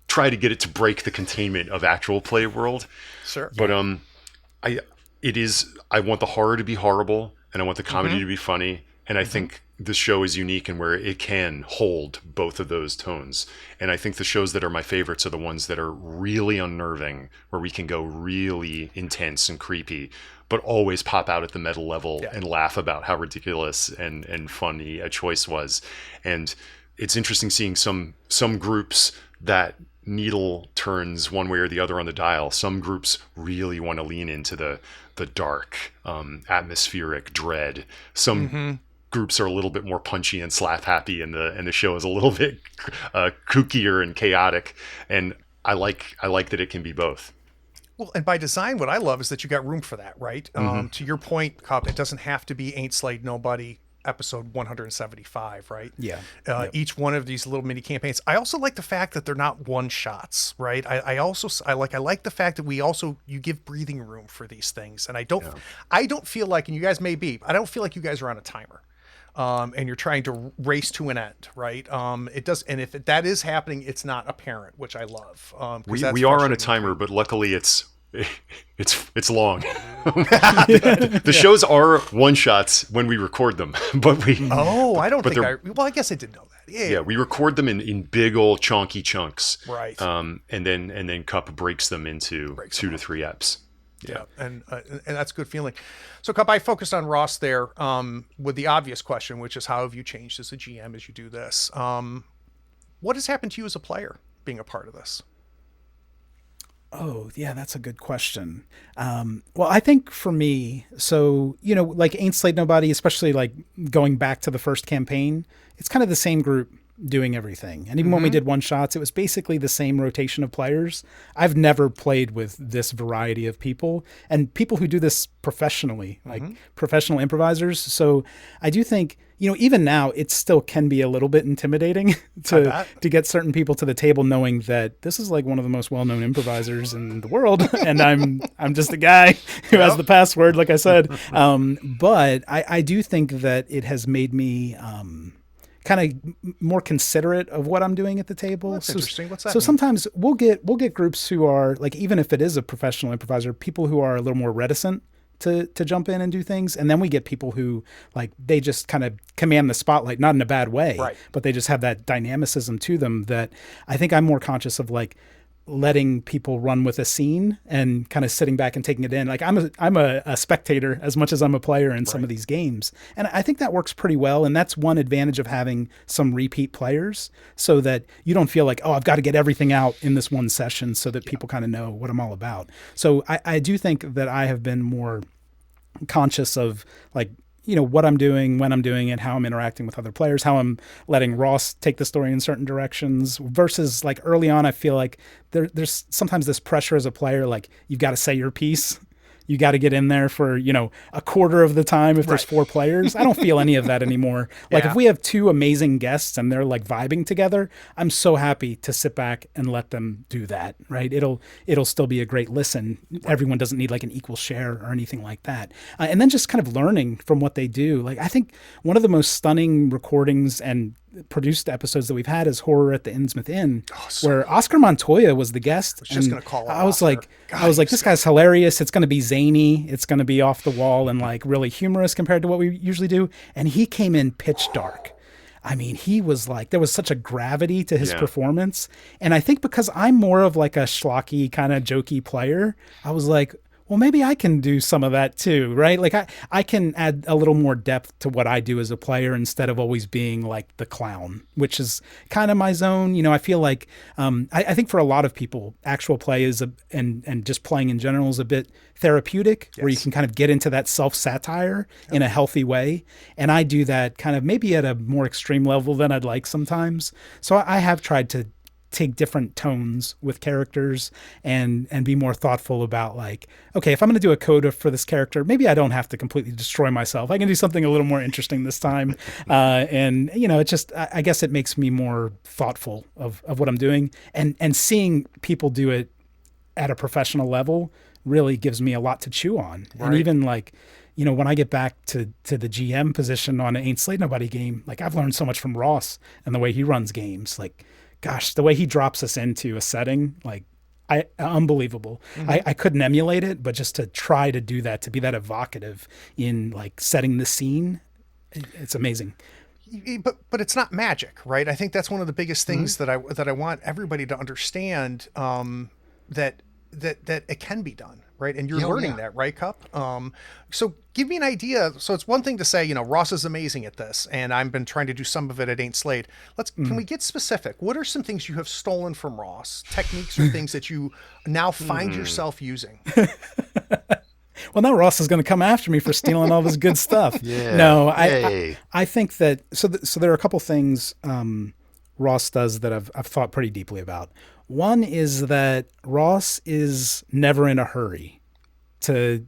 try to get it to break the containment of actual play world. Sure. But I want the horror to be horrible and I want the comedy to be funny. And I think the show is unique and where it can hold both of those tones. And I think the shows that are my favorites are the ones that are really unnerving, where we can go really intense and creepy, but always pop out at the meta level and laugh about how ridiculous and funny a choice was. And it's interesting seeing some groups that needle turns one way or the other on the dial. Some groups really want to lean into the dark, atmospheric dread. Some groups are a little bit more punchy and slap happy, and the show is a little bit kookier and chaotic. And I like that it can be both. Well, and by design, what I love is that you got room for that, right? To your point, Cupp, it doesn't have to be Ain't Slayed Nobody episode 175, right? Yeah. Each one of these little mini campaigns. I also like the fact that they're not one shots, right? I like the fact that you give breathing room for these things. And I don't feel like, and you guys may be, I don't feel like you guys are on a timer. And you're trying to race to an end, right? It does, and if that is happening, it's not apparent, which I love. We are on a timer, but luckily it's long. The shows are one shots when we record them, but we. Oh, I don't think well, I guess I did know that. Yeah, we record them in big old chonky chunks, right? And then Cupp breaks them into 2 to 3 eps. Yeah, and that's a good feeling. So, Cupp, I focused on Ross there with the obvious question, which is how have you changed as a GM as you do this? What has happened to you as a player being a part of this? Oh, yeah, that's a good question. Well, I think for me, so, like Ain't Slayed Nobody, especially like going back to the first campaign, it's kind of the same group doing everything. And even when we did one shots, it was basically the same rotation of players. I've never played with this variety of people and people who do this professionally, like professional improvisers. So I do think, even now it still can be a little bit intimidating to get certain people to the table, knowing that this is like one of the most well-known improvisers in the world. And I'm just a guy who has the password, like I said. But I do think that it has made me, kind of more considerate of what I'm doing at the table. That's interesting. What's that So mean? sometimes we'll get groups who are like, even if it is a professional improviser, people who are a little more reticent to jump in and do things. And then we get people who like, they just kind of command the spotlight, not in a bad way, but they just have that dynamicism to them that I think I'm more conscious of, like letting people run with a scene and kind of sitting back and taking it in. Like I'm a spectator as much as I'm a player in some of these games. And I think that works pretty well. And that's one advantage of having some repeat players, so that you don't feel like, oh, I've got to get everything out in this one session so that people kind of know what I'm all about. So I do think that I have been more conscious of, like, what I'm doing, when I'm doing it, how I'm interacting with other players, how I'm letting Ross take the story in certain directions, versus like early on, I feel like there's sometimes this pressure as a player, like you've got to say your piece. You got to get in there for, a quarter of the time if there's 4 players. I don't feel any of that anymore. Like if we have 2 amazing guests and they're like vibing together, I'm so happy to sit back and let them do that, right? It'll still be a great listen. Everyone doesn't need like an equal share or anything like that. And then just kind of learning from what they do. Like I think one of the most stunning recordings and produced episodes that we've had is Horror at the Innsmouth Inn, where Oscar Montoya was the guest. I was just going to call him. I was like, this guy's hilarious. It's going to be zany. It's going to be off the wall and like really humorous compared to what we usually do. And he came in pitch dark. I mean, he was like, there was such a gravity to his performance. And I think because I'm more of like a schlocky kind of jokey player, I was like, well, maybe I can do some of that too, right? Like I can add a little more depth to what I do as a player instead of always being like the clown, which is kind of my zone. I feel like I think for a lot of people, actual play is and just playing in general is a bit therapeutic, where you can kind of get into that self-satire in a healthy way. And I do that kind of maybe at a more extreme level than I'd like sometimes. So I have tried to take different tones with characters and be more thoughtful about, like, okay, if I'm going to do a coda for this character, maybe I don't have to completely destroy myself. I can do something a little more interesting this time. And it just, I guess it makes me more thoughtful of what I'm doing, and seeing people do it at a professional level really gives me a lot to chew on. Right. And even like, when I get back to the GM position on an Ain't Slayed Nobody game, like I've learned so much from Ross and the way he runs games. Like, gosh, the way he drops us into a setting, like unbelievable. I couldn't emulate it, but just to try to do that, to be that evocative in like setting the scene, it's amazing. but it's not magic, right? I think that's one of the biggest things that I want everybody to understand, that it can be done, right? And you're learning that, right, Cup? So give me an idea. So it's one thing to say, Ross is amazing at this, and I've been trying to do some of it at Ain't Slade. Can we get specific? What are some things you have stolen from Ross? Techniques or things that you now find yourself using? Well, now Ross is going to come after me for stealing all of his good stuff. Yeah. No, I think that so there are a couple things Ross does that I've thought pretty deeply about. One is that Ross is never in a hurry to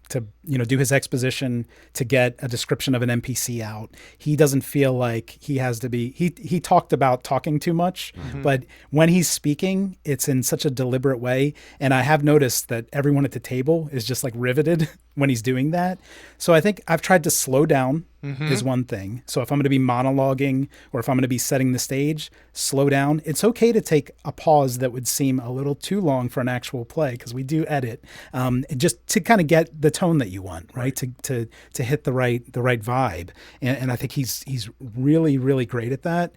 do his exposition, to get a description of an NPC out. He doesn't feel like he has to be. He talked about talking too much, but when he's speaking, it's in such a deliberate way. And I have noticed that everyone at the table is just like riveted when he's doing that. So I think I've tried to slow down is one thing. So if I'm going to be monologuing or if I'm going to be setting the stage, slow down. It's okay to take a pause that would seem a little too long for an actual play, because we do edit, just to kind of get the tone that you want, right? To hit the right vibe. And I think he's really, really great at that.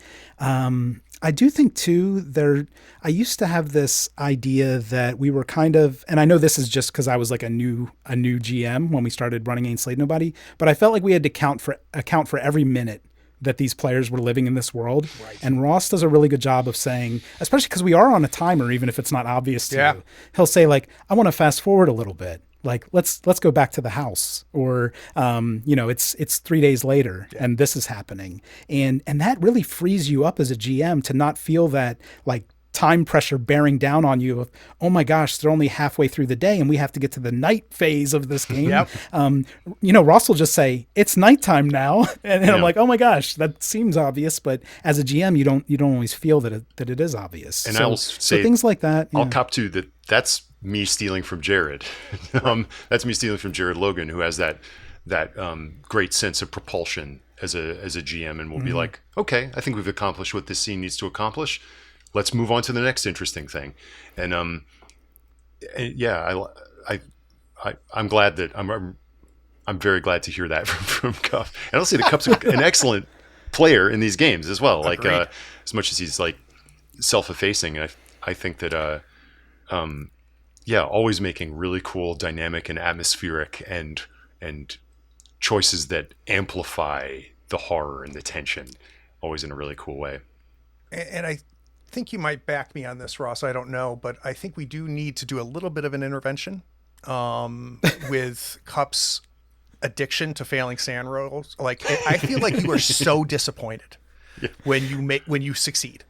I do think too, I used to have this idea that we were kind of, and I know this is just because I was like a new GM when we started running Ain't Slayed Nobody, but I felt like we had to account for every minute that these players were living in this world. Right. And Ross does a really good job of saying, especially because we are on a timer, even if it's not obvious to you, he'll say like, I want to fast forward a little bit. Like, let's go back to the house, or, it's 3 days later and this is happening. And that really frees you up as a GM to not feel that like time pressure bearing down on you of, oh my gosh, they're only halfway through the day and we have to get to the night phase of this game. Ross will just say, it's nighttime now. And I'm like, oh my gosh, that seems obvious. But as a GM, you don't always feel that it is obvious. And I will say things like that. I'll cop to that's me stealing from Jared. That's me stealing from Jared Logan, who has that great sense of propulsion as a GM, and will be like, okay, I think we've accomplished what this scene needs to accomplish. Let's move on to the next interesting thing. And I'm glad that I'm very glad to hear that from Cup. And I'll say the Cup's an excellent player in these games as well. Like as much as he's like self-effacing, I think that always making really cool, dynamic, and atmospheric and choices that amplify the horror and the tension, always in a really cool way. And I think you might back me on this, Ross. I don't know, but I think we do need to do a little bit of an intervention with Cup's addiction to failing sand rolls. Like, I feel like you are so disappointed when you succeed.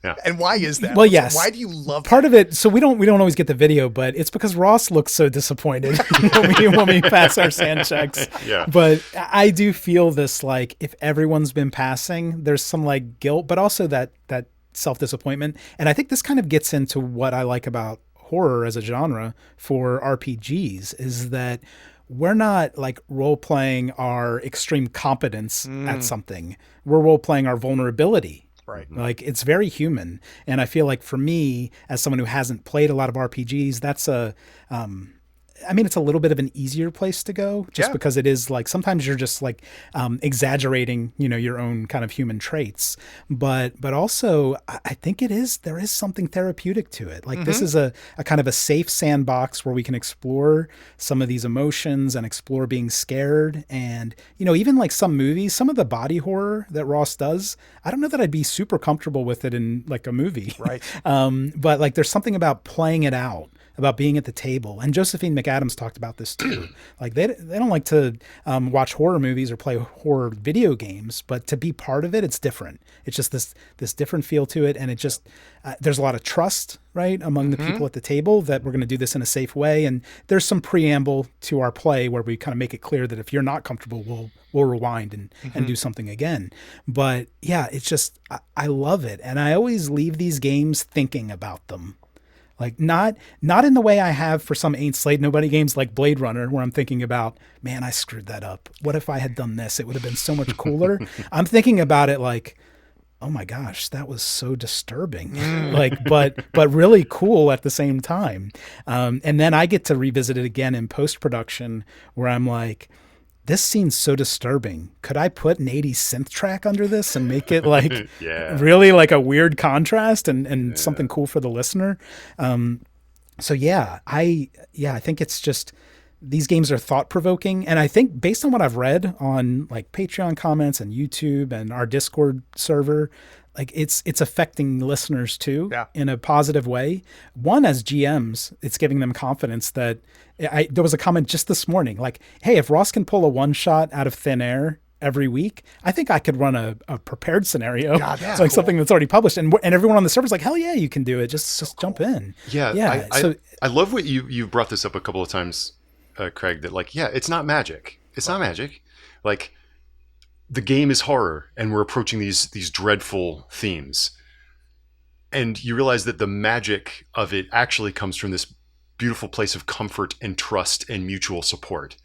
Yeah. And why is that? Well, yes. Why do you love part of it? So we don't always get the video, but it's because Ross looks so disappointed when we pass our sand checks. Yeah. But I do feel this, like, if everyone's been passing, there's some like guilt, but also that self-disappointment. And I think this kind of gets into what I like about horror as a genre for RPGs, is that we're not like role-playing our extreme competence at something. We're role-playing our vulnerability. Right. Like, it's very human. And I feel like for me, as someone who hasn't played a lot of RPGs, that's it's a little bit of an easier place to go, just because it is like, sometimes you're just like exaggerating, your own kind of human traits. But also I think there is something therapeutic to it. Like, this is a kind of a safe sandbox where we can explore some of these emotions and explore being scared. And, even like some movies, some of the body horror that Ross does, I don't know that I'd be super comfortable with it in like a movie. Right. But like, there's something about playing it out, about being at the table. And Josephine McAdams talked about this too. Like, they don't like to watch horror movies or play horror video games, but to be part of it, it's different. It's just this different feel to it. And it just, there's a lot of trust, right, among the people at the table that we're going to do this in a safe way. And there's some preamble to our play where we kind of make it clear that if you're not comfortable, we'll rewind and do something again. But yeah, it's just, I love it. And I always leave these games thinking about them. Like, not in the way I have for some Ain't Slayed Nobody games like Blade Runner, where I'm thinking about, man, I screwed that up. What if I had done this? It would have been so much cooler. I'm thinking about it like, oh my gosh, that was so disturbing. Like, but really cool at the same time. And then I get to revisit it again in post-production, where I'm like, this scene's so disturbing. Could I put an 80s synth track under this and make it like really like a weird contrast and something cool for the listener? So I think it's just, these games are thought provoking. And I think based on what I've read on like Patreon comments and YouTube and our Discord server, like it's affecting listeners too in a positive way. One, as GMs, it's giving them confidence that there was a comment just this morning, like, hey, if Ross can pull a one shot out of thin air every week, I think I could run a prepared scenario. God, it's like something that's already published, and everyone on the server's like, hell yeah, you can do it. Just jump in. Yeah. I love what you brought this up a couple of times, Craig, that like, it's not magic. It's not magic. Like, the game is horror, and we're approaching these dreadful themes. And you realize that the magic of it actually comes from this beautiful place of comfort and trust and mutual support.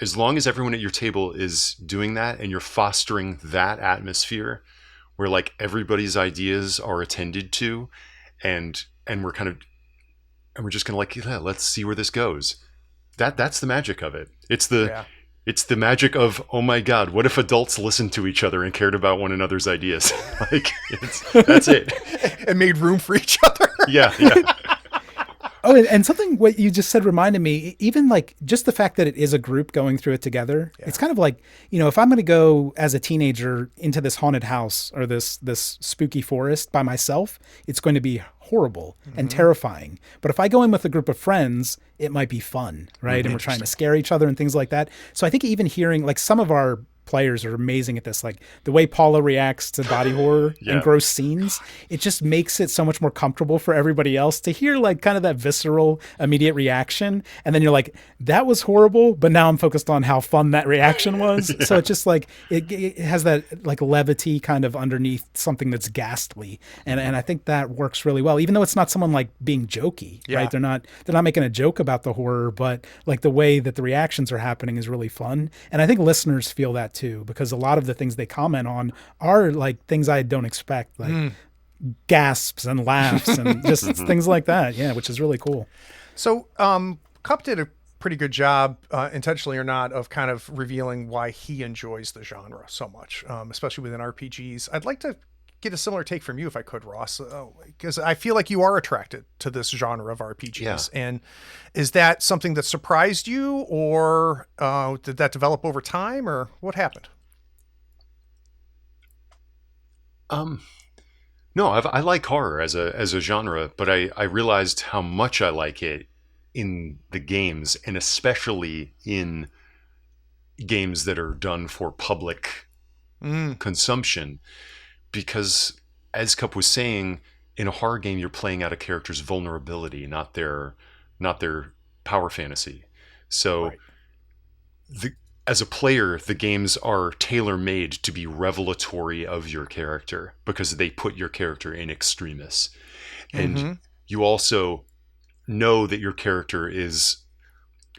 As long as everyone at your table is doing that and you're fostering that atmosphere where like everybody's ideas are attended to, and we're just gonna like, let's see where this goes. That's the magic of it. It's the magic of, oh my God, what if adults listened to each other and cared about one another's ideas? Like, that's it. And made room for each other. Yeah. Oh, and something what you just said reminded me, even like just the fact that it is a group going through it together. Yeah. It's kind of like, if I'm going to go as a teenager into this haunted house or this spooky forest by myself, it's going to be horrible and terrifying. But if I go in with a group of friends, it might be fun, right? And we're trying to scare each other and things like that. So I think even hearing like some of our players are amazing at this, like the way Paula reacts to body horror and gross scenes, it just makes it so much more comfortable for everybody else to hear like kind of that visceral immediate reaction, and then you're like, that was horrible, but now I'm focused on how fun that reaction was. So it's just like it has that like levity kind of underneath something that's ghastly, and I think that works really well, even though it's not someone like being jokey, right? They're not making a joke about the horror, but like the way that the reactions are happening is really fun, and I think listeners feel that too, because a lot of the things they comment on are like things I don't expect, like gasps and laughs and just things like that. Yeah, which is really cool. So Cupp did a pretty good job, intentionally or not, of kind of revealing why he enjoys the genre so much, especially within RPGs. I'd like to get a similar take from you, if I could, Ross, because I feel like you are attracted to this genre of RPGs. Yeah. And is that something that surprised you, or did that develop over time, or what happened? No, I like horror as a genre, but I realized how much I like it in the games, and especially in games that are done for public consumption. Because, as Cupp was saying, in a horror game, you're playing out a character's vulnerability, not their power fantasy. So, as a player, the games are tailor-made to be revelatory of your character, because they put your character in extremis. And you also know that your character is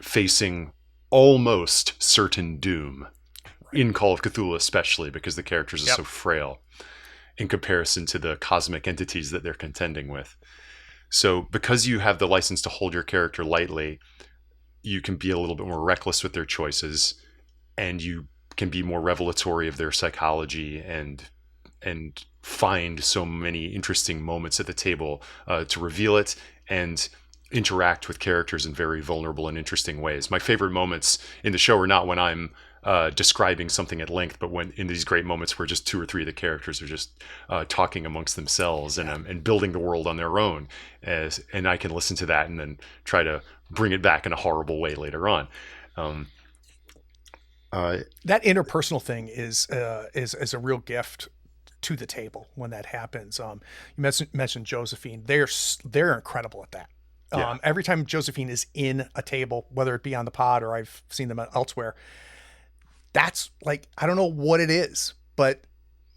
facing almost certain doom, in Call of Cthulhu especially, because the characters are so frail in comparison to the cosmic entities that they're contending with. So because you have the license to hold your character lightly, you can be a little bit more reckless with their choices, and you can be more revelatory of their psychology and find so many interesting moments at the table to reveal it and interact with characters in very vulnerable and interesting ways. My favorite moments in the show are not when I'm describing something at length, but when in these great moments where just two or three of the characters are just talking amongst themselves and building the world on their own, and I can listen to that and then try to bring it back in a horrible way later on. That interpersonal thing is a real gift to the table when that happens. You mentioned Josephine. They're incredible at that. Every time Josephine is in a table, whether it be on the pod or I've seen them elsewhere, that's like, I don't know what it is, but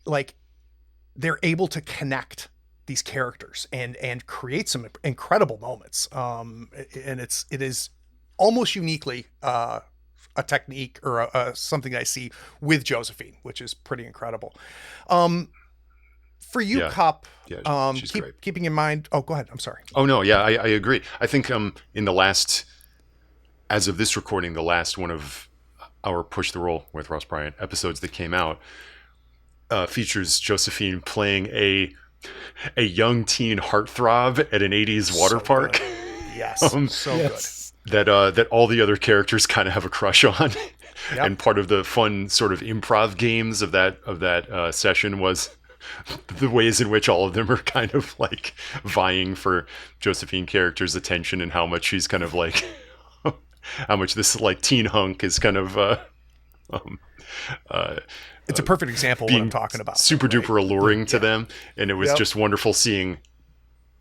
like they're able to connect these characters and create some incredible moments. And it is almost uniquely a technique or something I see with Josephine, which is pretty incredible. For you, Cupp, keeping in mind, go ahead. I'm sorry. Oh no. Yeah, I agree. I think, in the last, as of this recording, the last one of our Push the Roll with Ross Bryant episodes that came out features Josephine playing a young teen heartthrob at an 80s water park. Good. Yes, so Yes. That all the other characters kind of have a crush on. Yep. And part of the fun sort of improv games of that session was the ways in which all of them are kind of like vying for Josephine character's attention and how much she's kind of like how much this like teen hunk is kind of It's a perfect example of what I'm talking about. super duper alluring to them, and it was Yep. just wonderful seeing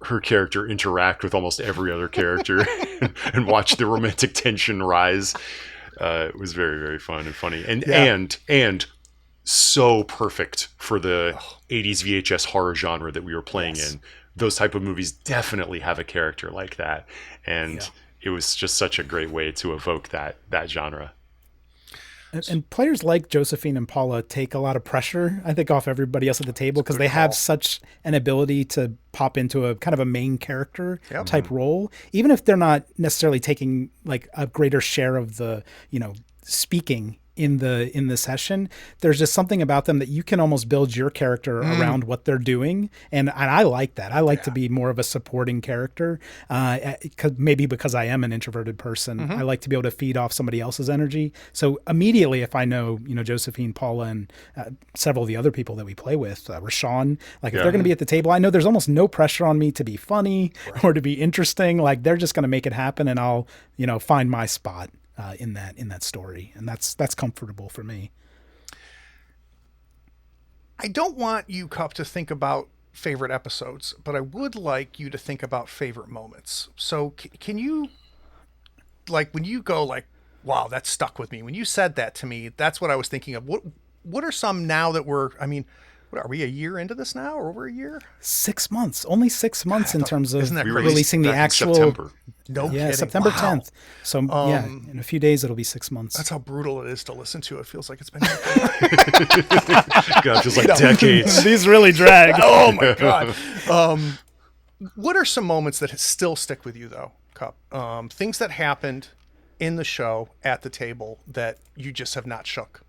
her character interact with almost every other character and watch the romantic tension rise. It was very, very fun and funny, and so perfect for the 80s VHS horror genre that we were playing in. Those type of movies definitely have a character like that, and it was just such a great way to evoke that genre. And players like Josephine and Paula take a lot of pressure, I think, off everybody else at the table because they have such an ability to pop into a kind of a main character type role, even if they're not necessarily taking like a greater share of the, speaking in the session. There's just something about them that you can almost build your character around what they're doing, and I like that. I like to be more of a supporting character, maybe because I am an introverted person. I like to be able to feed off somebody else's energy. So immediately, if I know Josephine, Paula, and several of the other people that we play with, Rashawn, like if they're going to be at the table, I know there's almost no pressure on me to be funny or to be interesting. Like they're just going to make it happen, and I'll find my spot in that story, and that's comfortable for me. I don't want you, Cup, to think about favorite episodes, but I would like you to think about favorite moments. So can you, like, when you go like, wow, that stuck with me, when you said that to me, that's what I was thinking of. What are some now that what are we, a year into this now, or over a year? 6 months, only 6 months in terms of isn't that crazy? releasing the Back in actual September. No kidding. September Wow. 10th. So in a few days it'll be 6 months. That's how brutal it is to listen to. It feels like it's been God, it feels like decades. These really drag. oh my god. What are some moments that still stick with you though, Cup? Things that happened in the show at the table that you just have not shook.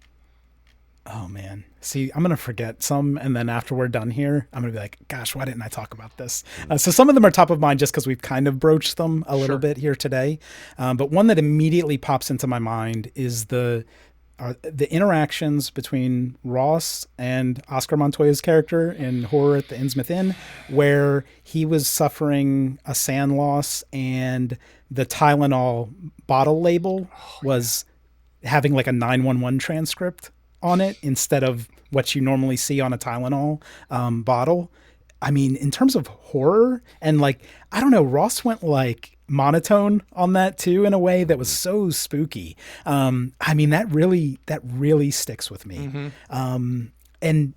Oh man. See, I'm going to forget some. And then after we're done here, I'm going to be like, gosh, why didn't I talk about this? So some of them are top of mind just because we've kind of broached them a little bit here today. But one that immediately pops into my mind is the interactions between Ross and Oscar Montoya's character in Horror at the Innsmouth Inn, where he was suffering a sand loss and the Tylenol bottle label was having like a 911 transcript on it instead of what you normally see on a Tylenol bottle. I mean, in terms of horror and like, I don't know, Ross went like monotone on that too in a way that was so spooky. I mean, that really sticks with me. And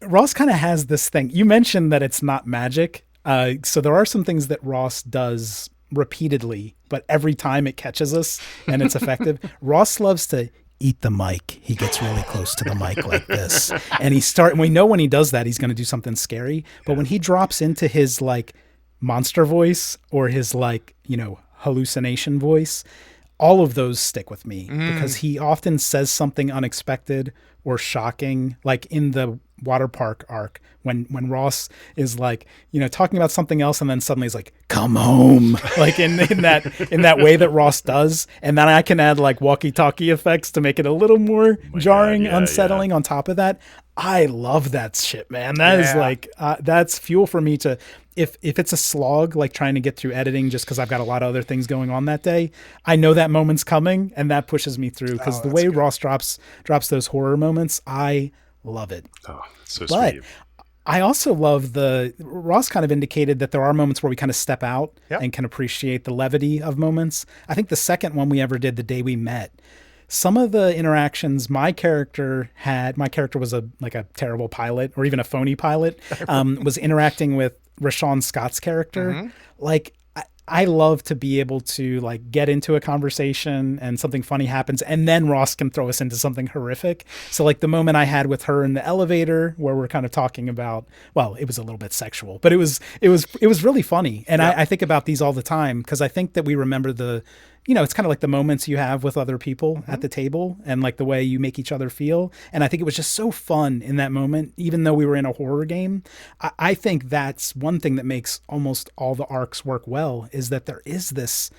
Ross kind of has this thing. You mentioned that it's not magic. So there are some things that Ross does repeatedly, but every time it catches us and it's effective. Ross loves to eat the mic. He gets really close to the mic like this. And we know when he does that, he's going to do something scary. But when he drops into his like monster voice or his like, hallucination voice, all of those stick with me because he often says something unexpected or shocking, like in the water park arc when Ross is like, talking about something else and then suddenly he's like, come home, like in that way that Ross does. And then I can add like walkie-talkie effects to make it a little more jarring, unsettling on top of that. I love that shit, man. That is like, that's fuel for me to, if it's a slog, like trying to get through editing just because I've got a lot of other things going on that day, I know that moment's coming and that pushes me through because the way good. Ross drops those horror moments, I love it. Oh, so but sweet. I also love Ross kind of indicated that there are moments where we kind of step out and can appreciate the levity of moments. I think the second one we ever did, the day we met, some of the interactions my character was a terrible pilot or even a phony pilot, was interacting with Rashawn Scott's character. Like, I love to be able to like get into a conversation and something funny happens and then Ross can throw us into something horrific. So like the moment I had with her in the elevator where we're kind of talking about, well, it was a little bit sexual, but it was really funny. And I think about these all the time because I think that we remember the it's kind of like the moments you have with other people at the table and like the way you make each other feel. And I think it was just so fun in that moment, even though we were in a horror game. I think that's one thing that makes almost all the arcs work well, is that there is this,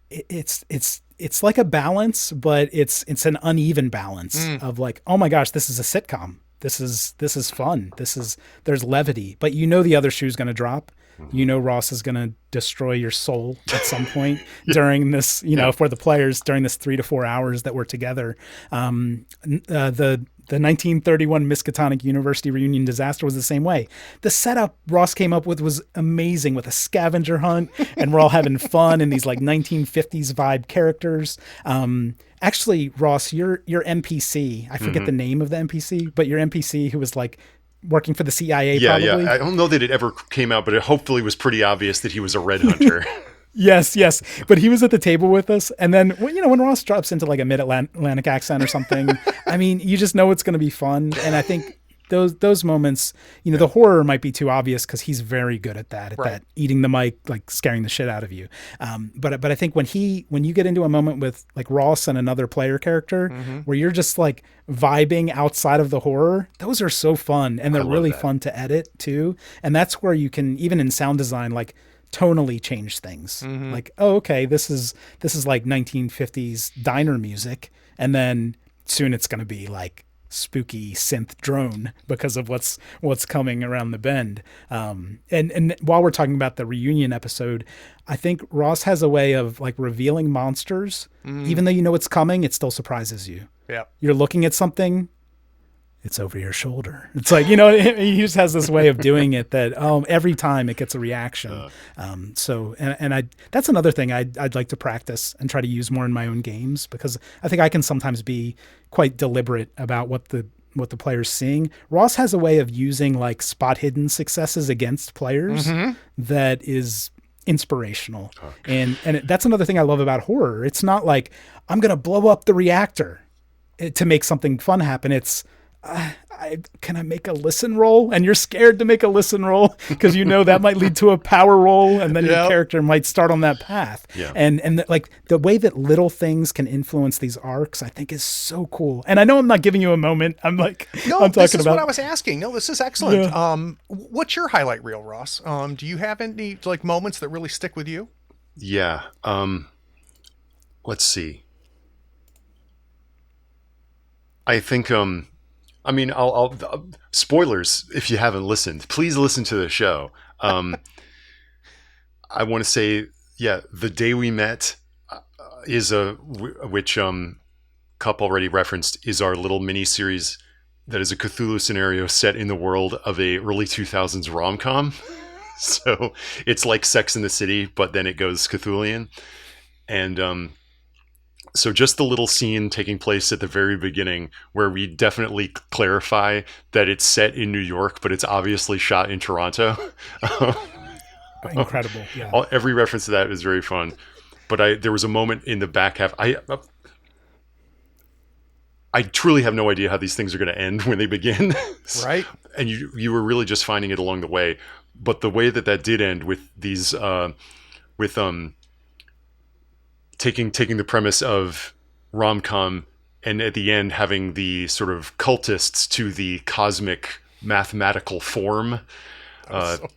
it's like a balance, but it's an uneven balance of like, oh my gosh, this is a sitcom. This is fun. There's levity, but the other shoe's going to drop. Ross is going to destroy your soul at some point during this, for the players during this 3 to 4 hours that we're together. The 1931 Miskatonic University reunion disaster was the same way. The setup Ross came up with was amazing, with a scavenger hunt, and we're all having fun and these like 1950s vibe characters. Actually, Ross, your NPC, I forget the name of the NPC, but your NPC who was like working for the CIA probably. Yeah. I don't know that it ever came out, but it hopefully was pretty obvious that he was a red hunter. Yes. But he was at the table with us. And then, when Ross drops into like a mid-Atlantic accent or something, I mean, you just know it's going to be fun. And I think those moments, the horror might be too obvious because he's very good at that, that eating the mic, like scaring the shit out of you. But I think when you get into a moment with like Ross and another player character where you're just like vibing outside of the horror, those are so fun. And they're really fun to edit too. And that's where you can, even in sound design, like tonally change things. Like, oh, okay, this is like 1950s diner music. And then soon it's going to be like spooky synth drone because of what's coming around the bend. And while we're talking about the reunion episode, I think Ross has a way of like revealing monsters. Even though it's coming, it still surprises you. Yeah. You're looking at something, it's over your shoulder. It's like, he just has this way of doing it that every time it gets a reaction. That's another thing I'd like to practice and try to use more in my own games, because I think I can sometimes be quite deliberate about what the player's seeing. Ross has a way of using like spot hidden successes against players that is inspirational. And that's another thing I love about horror. It's not like I'm going to blow up the reactor to make something fun happen. It's, can I make a listen roll? And you're scared to make a listen roll because that might lead to a power roll, and then your character might start on that path. Yeah. And like the way that little things can influence these arcs, I think is so cool. And I know I'm not giving you a moment. I'm like, no, I'm talking this is about what I was asking. No, this is excellent. Yeah. What's your highlight reel, Ross? Do you have any like moments that really stick with you? Yeah. Let's see. I think, I'll spoilers if you haven't listened. Please listen to the show. I want to say, The Day We Met is which Cupp already referenced, is our little mini series that is a Cthulhu scenario set in the world of a early 2000s rom-com. So it's like Sex in the City, but then it goes Cthulian. And so just the little scene taking place at the very beginning where we definitely clarify that it's set in New York, but it's obviously shot in Toronto. Incredible. Yeah. Every reference to that is very fun. But there was a moment in the back half. I truly have no idea how these things are going to end when they begin. Right. And you were really just finding it along the way. But the way that did end with these, taking the premise of rom-com and at the end having the sort of cultists to the cosmic mathematical form,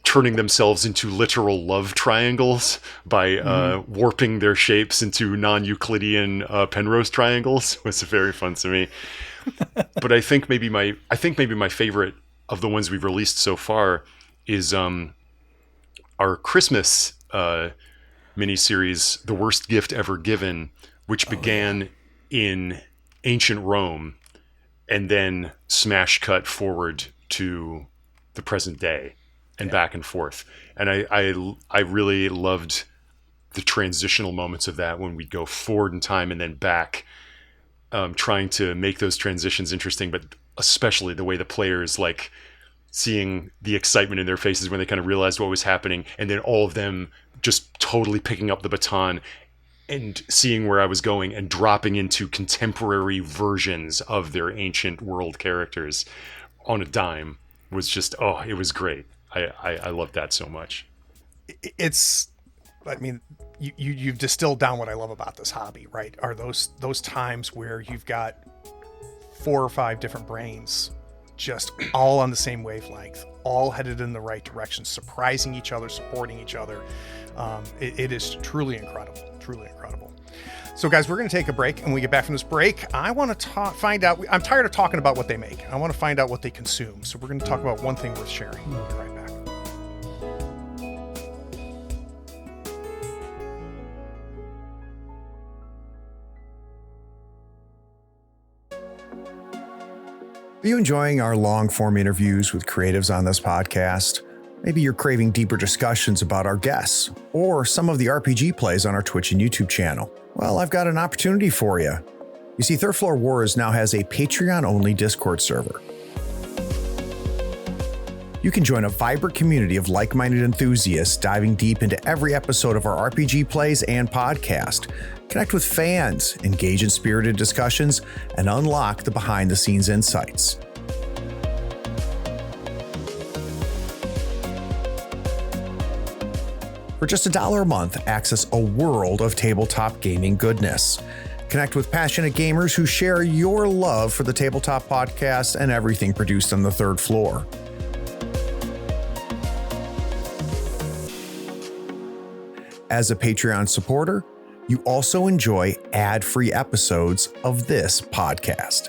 turning themselves into literal love triangles by warping their shapes into non-Euclidean Penrose triangles was very fun to me. But I think maybe my favorite of the ones we've released so far is our Christmas miniseries, The Worst Gift Ever Given, which began in ancient Rome and then smash cut forward to the present day and back and forth. And I really loved the transitional moments of that when we'd go forward in time and then back, trying to make those transitions interesting, but especially the way the players, like seeing the excitement in their faces when they kind of realized what was happening, and then all of them just totally picking up the baton and seeing where I was going and dropping into contemporary versions of their ancient world characters on a dime was just, it was great. I loved that so much. you've distilled down what I love about this hobby, right? Are those times where you've got 4 or 5 different brains just all on the same wavelength, all headed in the right direction, surprising each other, supporting each other. It is truly incredible, truly incredible. So guys, we're going to take a break, and when we get back from this break, I want to find out, I'm tired of talking about what they make. I want to find out what they consume. So we're going to talk about one thing worth sharing. We'll be right back. Are you enjoying our long-form interviews with creatives on this podcast? Maybe you're craving deeper discussions about our guests or some of the RPG plays on our Twitch and YouTube channel. Well, I've got an opportunity for you. You see, Third Floor Wars now has a Patreon-only Discord server. You can join a vibrant community of like-minded enthusiasts diving deep into every episode of our RPG plays and podcast. Connect with fans, engage in spirited discussions, and unlock the behind-the-scenes insights. For just $1 a month, access a world of tabletop gaming goodness. Connect with passionate gamers who share your love for the Tabletop Podcast and everything produced on the Third Floor. As a Patreon supporter, you also enjoy ad-free episodes of this podcast.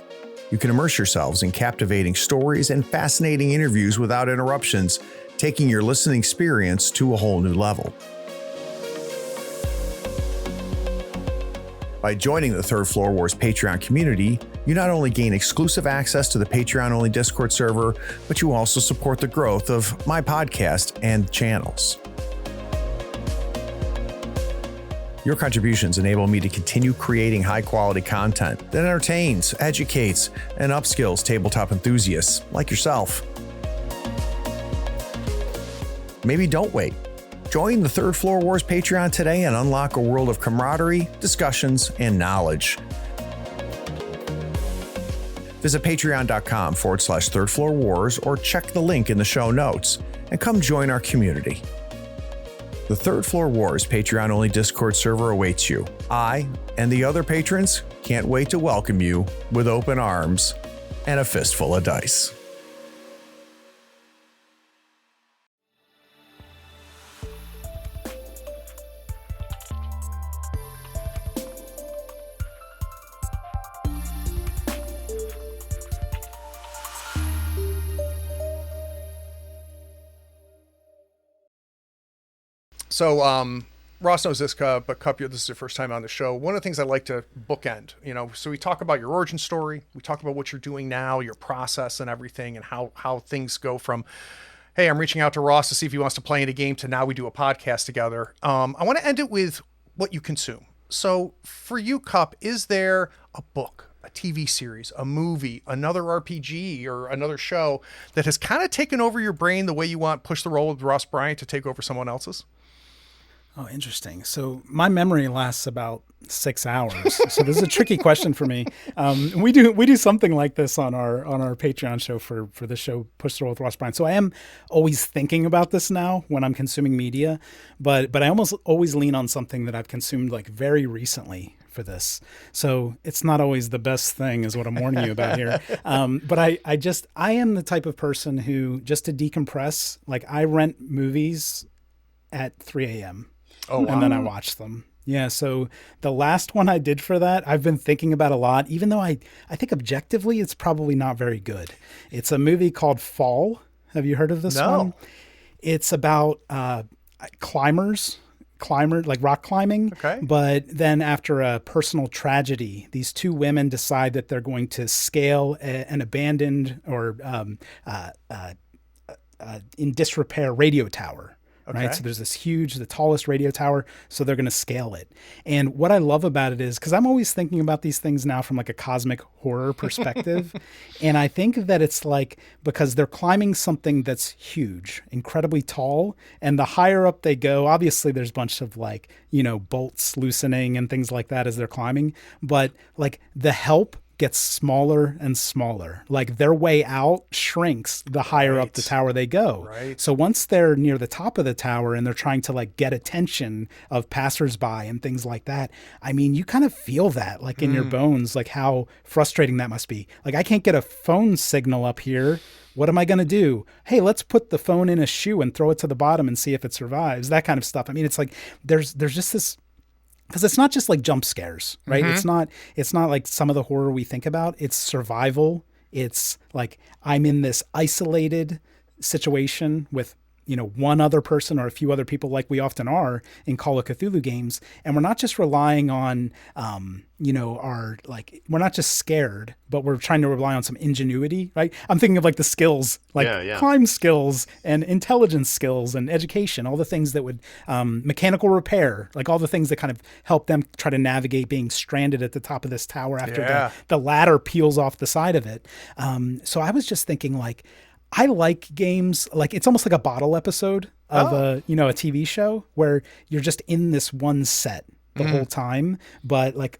You can immerse yourselves in captivating stories and fascinating interviews without interruptions, taking your listening experience to a whole new level. By joining the Third Floor Wars Patreon community, you not only gain exclusive access to the Patreon-only Discord server, but you also support the growth of my podcast and channels. Your contributions enable me to continue creating high-quality content that entertains, educates, and upskills tabletop enthusiasts like yourself. Maybe don't wait. Join the Third Floor Wars Patreon today and unlock a world of camaraderie, discussions, and knowledge. Visit patreon.com/Third Floor Wars or check the link in the show notes and come join our community. The Third Floor Wars Patreon-only Discord server awaits you. I and the other patrons can't wait to welcome you with open arms and a fistful of dice. So, Ross knows this, but Cupp, this is your first time on the show. One of the things I like to bookend, so we talk about your origin story. We talk about what you're doing now, your process and everything, and how things go from, hey, I'm reaching out to Ross to see if he wants to play in a game, to now we do a podcast together. I want to end it with what you consume. So for you, Cupp, is there a book, a TV series, a movie, another RPG, or another show that has kind of taken over your brain the way you want Push the Roll with Ross Bryant to take over someone else's? Oh, interesting. So my memory lasts about 6 hours. So this is a tricky question for me. We do something like this on our Patreon show for the show Push the Roll with Ross Bryant. So I am always thinking about this now when I'm consuming media, but I almost always lean on something that I've consumed like very recently for this. So it's not always the best thing is what I'm warning you about here. But I am the type of person who, just to decompress, like I rent movies at 3 a.m. Oh, wow. And then I watch them. Yeah. So the last one I did for that, I've been thinking about a lot, even though I think objectively it's probably not very good. It's a movie called Fall. Have you heard of this one? It's about climbers, like rock climbing. Okay. But then after a personal tragedy, these two women decide that they're going to scale an abandoned or in disrepair radio tower. Okay. Right. So there's the tallest radio tower. So they're going to scale it. And what I love about it is, because I'm always thinking about these things now from like a cosmic horror perspective. And I think that it's like, because they're climbing something that's huge, incredibly tall. And the higher up they go, obviously there's a bunch of like, bolts loosening and things like that as they're climbing. But like the help gets smaller and smaller. Like their way out shrinks the higher up the tower they go. Right. So once they're near the top of the tower and they're trying to like get attention of passersby and things like that, I mean, you kind of feel that like in your bones, like how frustrating that must be. Like I can't get a phone signal up here. What am I going to do? Hey, let's put the phone in a shoe and throw it to the bottom and see if it survives. That kind of stuff. I mean, it's like there's just this, because it's not just like jump scares, right? It's not like some of the horror we think about. It's survival. It's like I'm in this isolated situation with, one other person or a few other people, like we often are in Call of Cthulhu games. And we're not just relying on, we're not just scared, but we're trying to rely on some ingenuity, right? I'm thinking of like the skills, like climb skills and intelligence skills and education, all the things that would, mechanical repair, like all the things that kind of help them try to navigate being stranded at the top of this tower after the ladder peels off the side of it. So I was just thinking like, I like games, like it's almost like a bottle episode of a TV show where you're just in this one set the whole time, but like,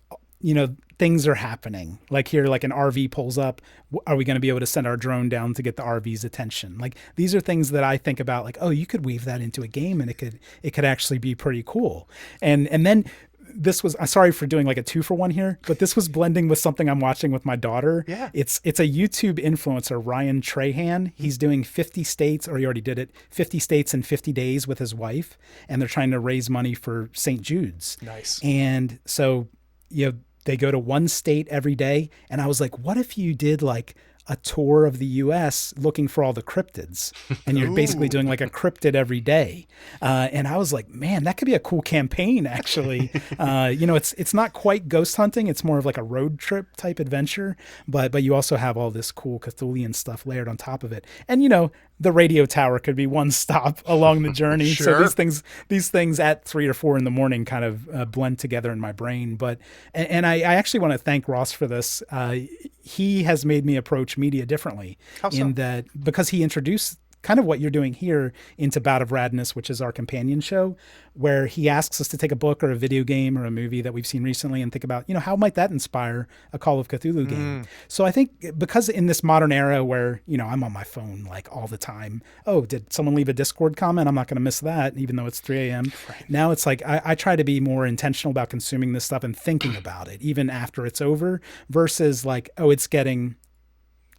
things are happening. Like here, like an RV pulls up. Are we going to be able to send our drone down to get the RV's attention? Like these are things that I think about like, oh, you could weave that into a game and it could actually be pretty cool. And then this was, I'm sorry for doing like a 2-for-1 here, but this was blending with something I'm watching with my daughter. Yeah. It's a YouTube influencer, Ryan Trahan. He's doing 50 states, or he already did it, 50 states in 50 days with his wife. And they're trying to raise money for St. Jude's. Nice. And so, they go to one state every day. And I was like, what if you did like a tour of the US looking for all the cryptids, and you're basically doing like a cryptid every day. And I was like, man, that could be a cool campaign actually. It's not quite ghost hunting. It's more of like a road trip type adventure, but you also have all this cool Cthulhian stuff layered on top of it. And, the radio tower could be one stop along the journey. Sure. So these things at 3 or 4 in the morning kind of blend together in my brain. But, and I actually want to thank Ross for this. He has made me approach media differently. How so? In that, because he introduced kind of what you're doing here into Bout of Radness, which is our companion show, where he asks us to take a book or a video game or a movie that we've seen recently and think about, how might that inspire a Call of Cthulhu game? So I think because in this modern era where, I'm on my phone like all the time, oh, did someone leave a Discord comment? I'm not going to miss that, even though it's 3 a.m. Right. Now it's like, I try to be more intentional about consuming this stuff and thinking about it, even after it's over, versus like, oh, it's getting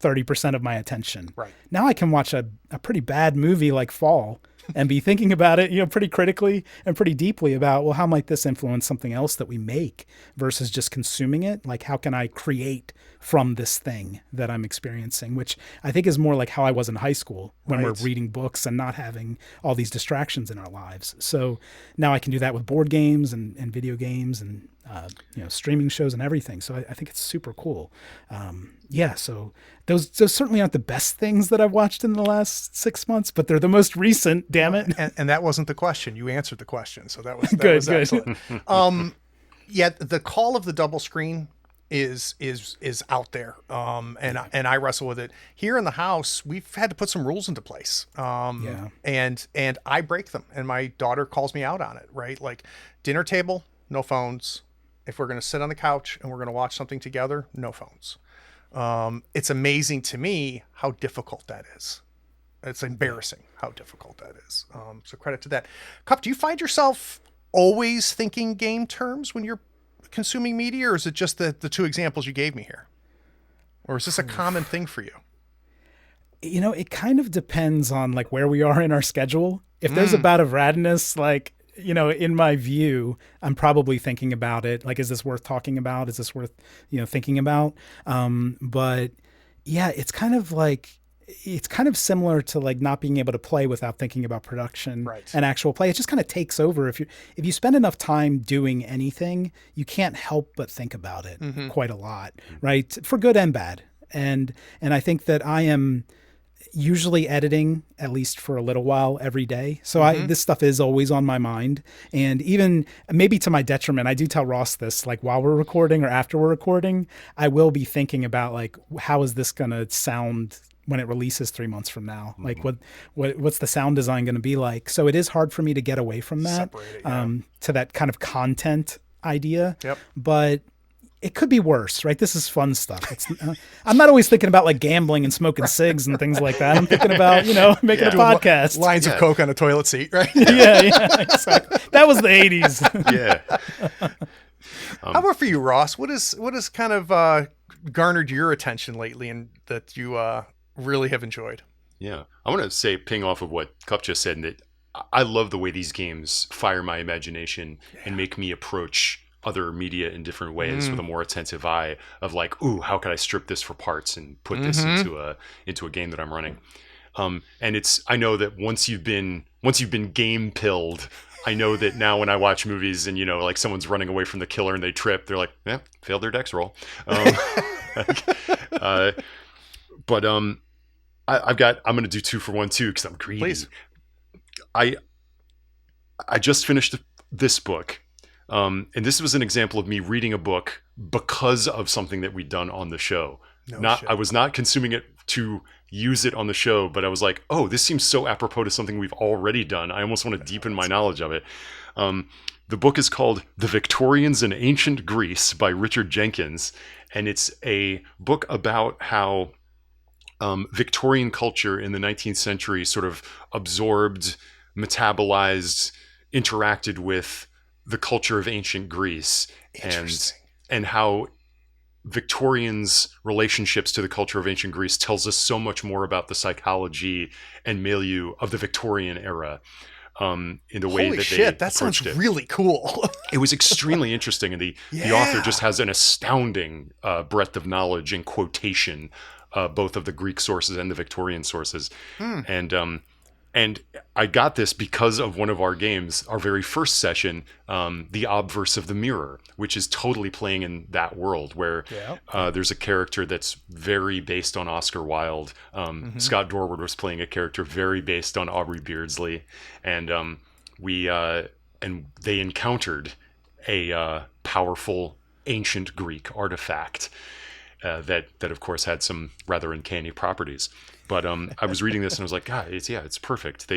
30% of my attention. Right. Now I can watch a pretty bad movie like Fall and be thinking about it, pretty critically and pretty deeply about, well, how might this influence something else that we make versus just consuming it? Like, how can I create from this thing that I'm experiencing, which I think is more like how I was in high school when we're reading books and not having all these distractions in our lives. So now I can do that with board games and video games and, streaming shows and everything. So I think it's super cool. So those certainly aren't the best things that I've watched in the last 6 months, but they're the most recent, damn it. And that wasn't the question. You answered the question. So that was good. Excellent. The call of the double screen is out there. And I wrestle with it here in the house. We've had to put some rules into place. And I break them, and my daughter calls me out on it, right? Like dinner table, no phones. If we're going to sit on the couch and we're going to watch something together, no phones. It's amazing to me how difficult that is. It's embarrassing how difficult that is. So credit to that. Cupp, do you find yourself always thinking game terms when you're consuming media, or is it just the 2 examples you gave me here? Or is this a common thing for you? It kind of depends on like where we are in our schedule. If there's a bout of radness, like, in my view, I'm probably thinking about it. Like, is this worth talking about? Is this worth, thinking about? But yeah, it's kind of similar to like not being able to play without thinking about production and actual play. It just kind of takes over. If you spend enough time doing anything, you can't help but think about it quite a lot, right? For good and bad. And I think that I am usually editing at least for a little while every day. So this stuff is always on my mind. And even maybe to my detriment, I do tell Ross this, like while we're recording or after we're recording, I will be thinking about like, how is this going to sound when it releases 3 months from now? Like what's the sound design going to be like? So it is hard for me to get away from that, to that kind of content idea. Yep. But it could be worse, right? This is fun stuff. I'm not always thinking about like gambling and smoking cigs and things like that. I'm thinking about, making a podcast. Lines of coke on a toilet seat, right? yeah, exactly. That was the 80s. Yeah. How about for you, Ross? What is kind of garnered your attention lately and that you really have enjoyed? Yeah. I want to say, ping off of what Cupp just said, that I love the way these games fire my imagination and make me approach other media in different ways with a more attentive eye of like, ooh, how could I strip this for parts and put this into a game that I'm running? And I know that once you've been game pilled, I know that now when I watch movies and, like someone's running away from the killer and they trip, they're like, yeah, failed their dex roll. But I'm going to do 2 for 1 too, because I'm greedy. Please. I just finished this book. And this was an example of me reading a book because of something that we'd done on the show. I was not consuming it to use it on the show, but I was like, oh, this seems so apropos to something we've already done. I almost want to deepen my knowledge of it. The book is called The Victorians in Ancient Greece by Richard Jenkins. And it's a book about how Victorian culture in the 19th century sort of absorbed, metabolized, interacted with the culture of ancient Greece, and how Victorians' relationships to the culture of ancient Greece tells us so much more about the psychology and milieu of the Victorian era in the way that sounds really cool. It was extremely interesting, and the author just has an astounding breadth of knowledge and quotation, both of the Greek sources and the Victorian sources. And I got this because of one of our games, our very first session, the obverse of the mirror, which is totally playing in that world where there's a character that's very based on Oscar Wilde. Scott Dorward was playing a character very based on Aubrey Beardsley, and they encountered a powerful ancient Greek artifact that of course had some rather uncanny properties. But I was reading this and I was like, God, it's perfect.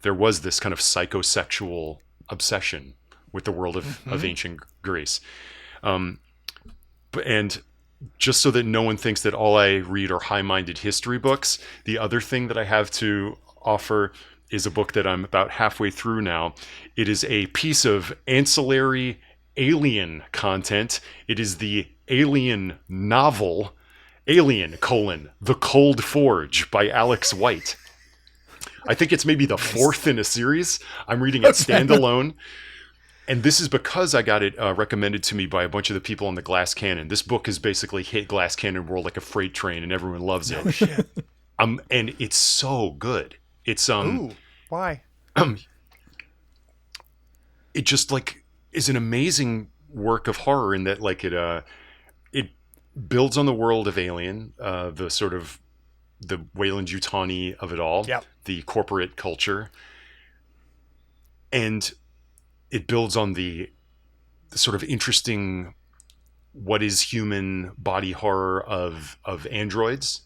There was this kind of psychosexual obsession with the world of ancient Greece. And just so that no one thinks that all I read are high-minded history books, the other thing that I have to offer is a book that I'm about halfway through now. It is a piece of ancillary alien content. It is the alien novel Alien: The Cold Forge by Alex White. I think it's maybe the 4th in a series. I'm reading it standalone. And this is because I got it recommended to me by a bunch of the people on the Glass Cannon. This book has basically hit Glass Cannon World like a freight train, and everyone loves it. Oh, shit. And it's so good. It's Ooh, why? It just like is an amazing work of horror in that like it builds on the world of Alien, the sort of the Weyland-Yutani of it all, the corporate culture, and it builds on the sort of interesting what is human body horror of androids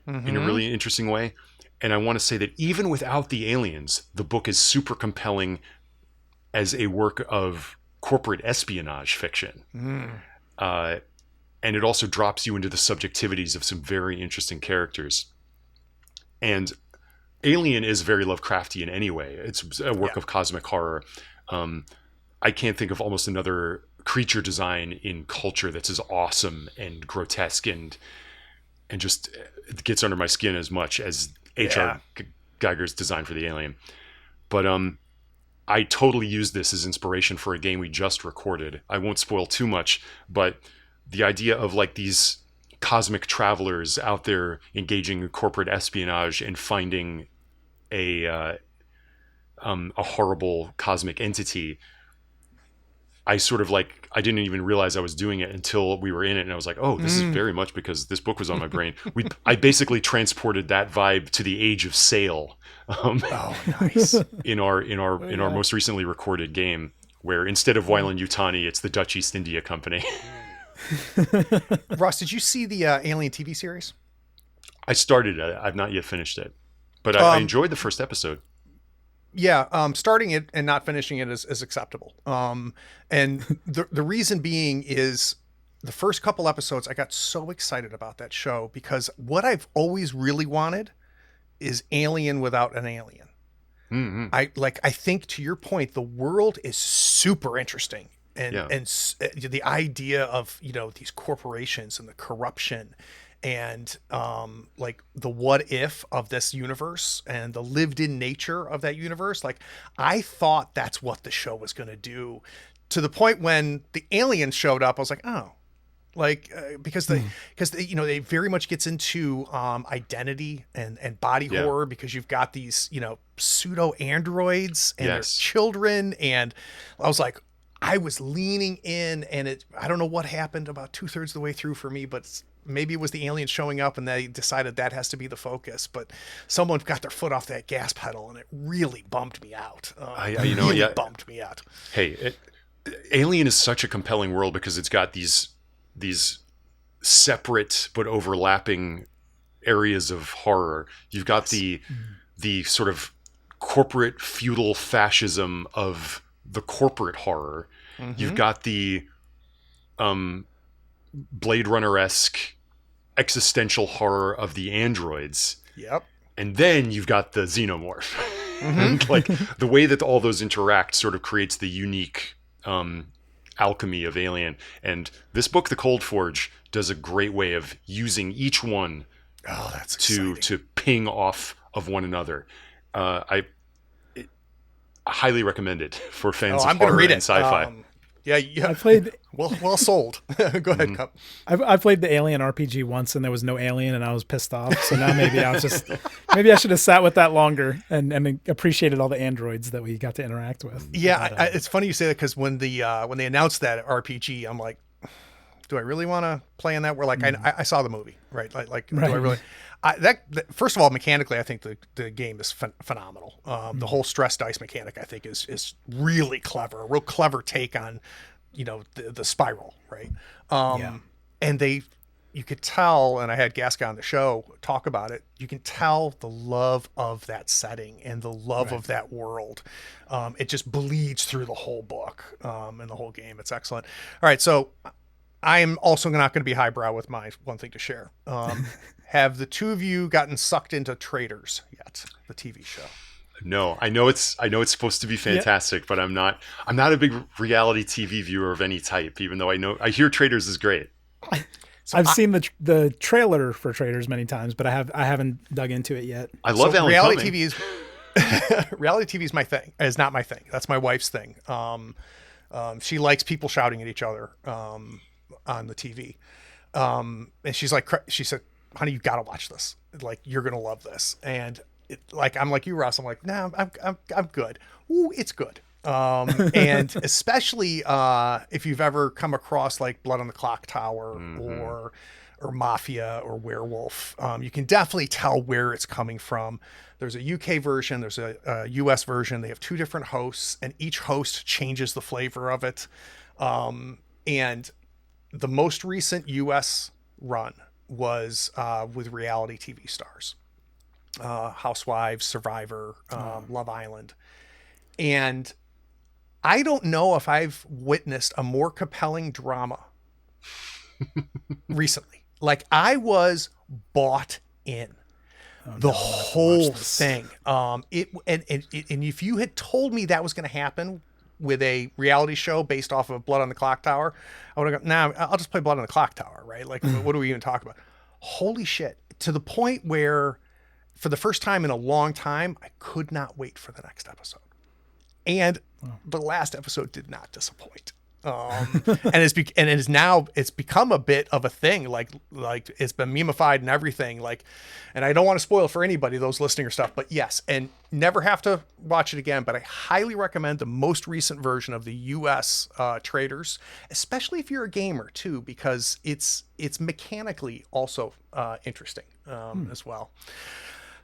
in a really interesting way. And I want to say that even without the aliens, the book is super compelling as a work of corporate espionage fiction. And it also drops you into the subjectivities of some very interesting characters. And Alien is very Lovecraftian anyway. It's a work of cosmic horror. I can't think of almost another creature design in culture that's as awesome and grotesque and just it gets under my skin as much as H.R. Geiger's design for the Alien. But I totally used this as inspiration for a game we just recorded. I won't spoil too much, but the idea of like these cosmic travelers out there engaging in corporate espionage and finding a horrible cosmic entity. I sort of like, I didn't even realize I was doing it until we were in it. And I was like, oh, this is very much because this book was on my brain. I basically transported that vibe to the age of Sail. Nice. in our most recently recorded game, where instead of Weyland-Yutani, it's the Dutch East India Company. Ross, did you see the Alien TV series? I started it. I've not yet finished it, but I enjoyed the first episode. Yeah, starting it and not finishing it is acceptable. And the reason being is the first couple episodes, I got so excited about that show because what I've always really wanted is Alien without an alien. Mm-hmm. I think to your point, the world is super interesting. And the idea of, these corporations and the corruption and like the what if of this universe and the lived in nature of that universe. Like I thought that's what the show was going to do, to the point when the aliens showed up, I was like, oh, like because they very much gets into identity and body horror, because you've got these pseudo androids and their children, and I was like, I was leaning in, and I don't know what happened about 2/3 of the way through for me, but maybe it was the aliens showing up and they decided that has to be the focus, but someone got their foot off that gas pedal and it really bummed me out. Bummed me out. Hey, Alien is such a compelling world because it's got these separate but overlapping areas of horror. You've got the sort of corporate feudal fascism of the corporate horror. Mm-hmm. You've got the Blade Runner-esque existential horror of the androids. Yep. And then you've got the xenomorph. Mm-hmm. And like the way that all those interact sort of creates the unique alchemy of Alien. And this book, The Cold Forge, does a great way of using each one to ping off of one another. I highly recommend it for fans of horror and sci-fi. I played. Well sold. Go ahead, Cup. I played the Alien RPG once, and there was no alien, and I was pissed off. So now maybe I should have sat with that longer and appreciated all the androids that we got to interact with. Yeah, it's funny you say that, because when they announced that RPG, I'm like, do I really want to play in that? Where like I saw the movie, right? Do I really? First of all, mechanically, I think the game is phenomenal. The whole stress dice mechanic, I think, is really clever. A real clever take on, the spiral, right? And you could tell, and I had Gasca on the show talk about it. You can tell the love of that setting and the love of that world. It just bleeds through the whole book and the whole game. It's excellent. All right, so I'm also not going to be highbrow with my one thing to share. Have the two of you gotten sucked into Traitors yet? The TV show. No, I know it's supposed to be fantastic, but I'm not a big reality TV viewer of any type, even though I hear Traitors is great. I've seen the trailer for Traitors many times, but I haven't dug into it yet. I love Alan reality Cumming. TV is reality TV is my thing. Is not my thing. That's my wife's thing. She likes people shouting at each other on the TV, and she said, honey, you got to watch this. Like, you're going to love this. And I'm like you, Ross. I'm like, nah, I'm good. Ooh, it's good. And especially if you've ever come across like Blood on the Clock Tower or Mafia or Werewolf, you can definitely tell where it's coming from. There's a UK version. There's a US version. They have two different hosts, and each host changes the flavor of it. And the most recent US run was with reality TV stars, Housewives, Survivor, Love Island. And I don't know if I've witnessed a more compelling drama recently. Like, I was bought in the whole thing. And if you had told me that was going to happen with a reality show based off of Blood on the Clock Tower, I would have gone, nah, I'll just play Blood on the Clock Tower, right? Like, what do we even talk about? Holy shit. To the point where, for the first time in a long time, I could not wait for the next episode. And the last episode did not disappoint. And it's become a bit of a thing. Like it's been memeified and everything. Like, and I don't want to spoil for anybody, those listening or stuff, but yes, and never have to watch it again. But I highly recommend the most recent version of the US Traitors, especially if you're a gamer too, because it's mechanically also interesting as well.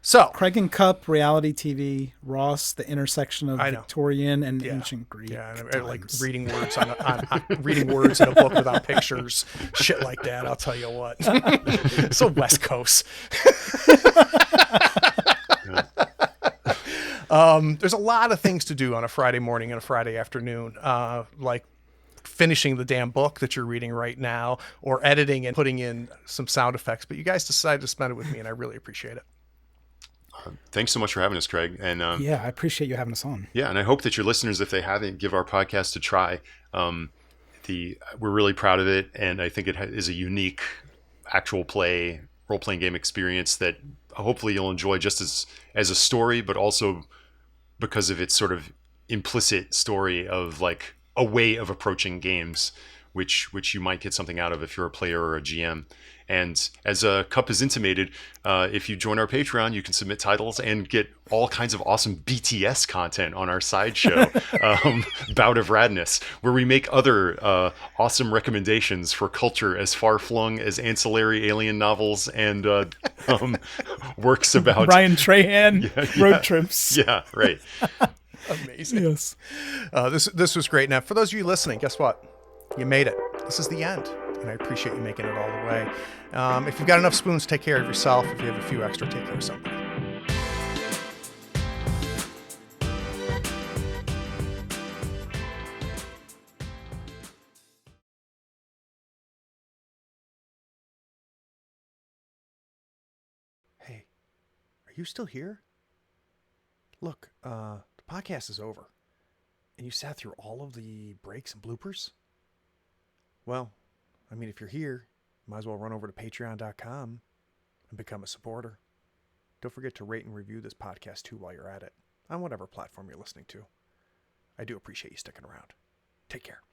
So Craig and Cupp, reality TV, Ross, the intersection of Victorian and ancient Greek. Yeah, and like reading words on reading words in a book without pictures, shit like that. I'll tell you what. So West Coast. There's a lot of things to do on a Friday morning and a Friday afternoon. Like finishing the damn book that you're reading right now, or editing and putting in some sound effects. But you guys decided to spend it with me, and I really appreciate it. Thanks so much for having us, Craig. And Yeah, I appreciate you having us on. yeah, and I hope that your listeners, if they haven't, give our podcast a try. We're really proud of it, and I think it is a unique actual play role-playing game experience that hopefully you'll enjoy just as a story, but also because of its sort of implicit story of like a way of approaching games, which you might get something out of if you're a player or a GM. And as Cupp has intimated, if you join our Patreon, you can submit titles and get all kinds of awesome BTS content on our sideshow, Bout of Radness, where we make other awesome recommendations for culture as far-flung as ancillary alien novels and works about Brian Trahan, road trips. Yeah, right. Amazing. Yes. This was great. Now, for those of you listening, guess what? You made it. This is the end, and I appreciate you making it all the way. If you've got enough spoons, take care of yourself. If you have a few extra, take care of somebody. Hey, are you still here? Look, the podcast is over, and you sat through all of the breaks and bloopers? Well, I mean, if you're here, you might as well run over to patreon.com and become a supporter. Don't forget to rate and review this podcast too while you're at it, on whatever platform you're listening to. I do appreciate you sticking around. Take care.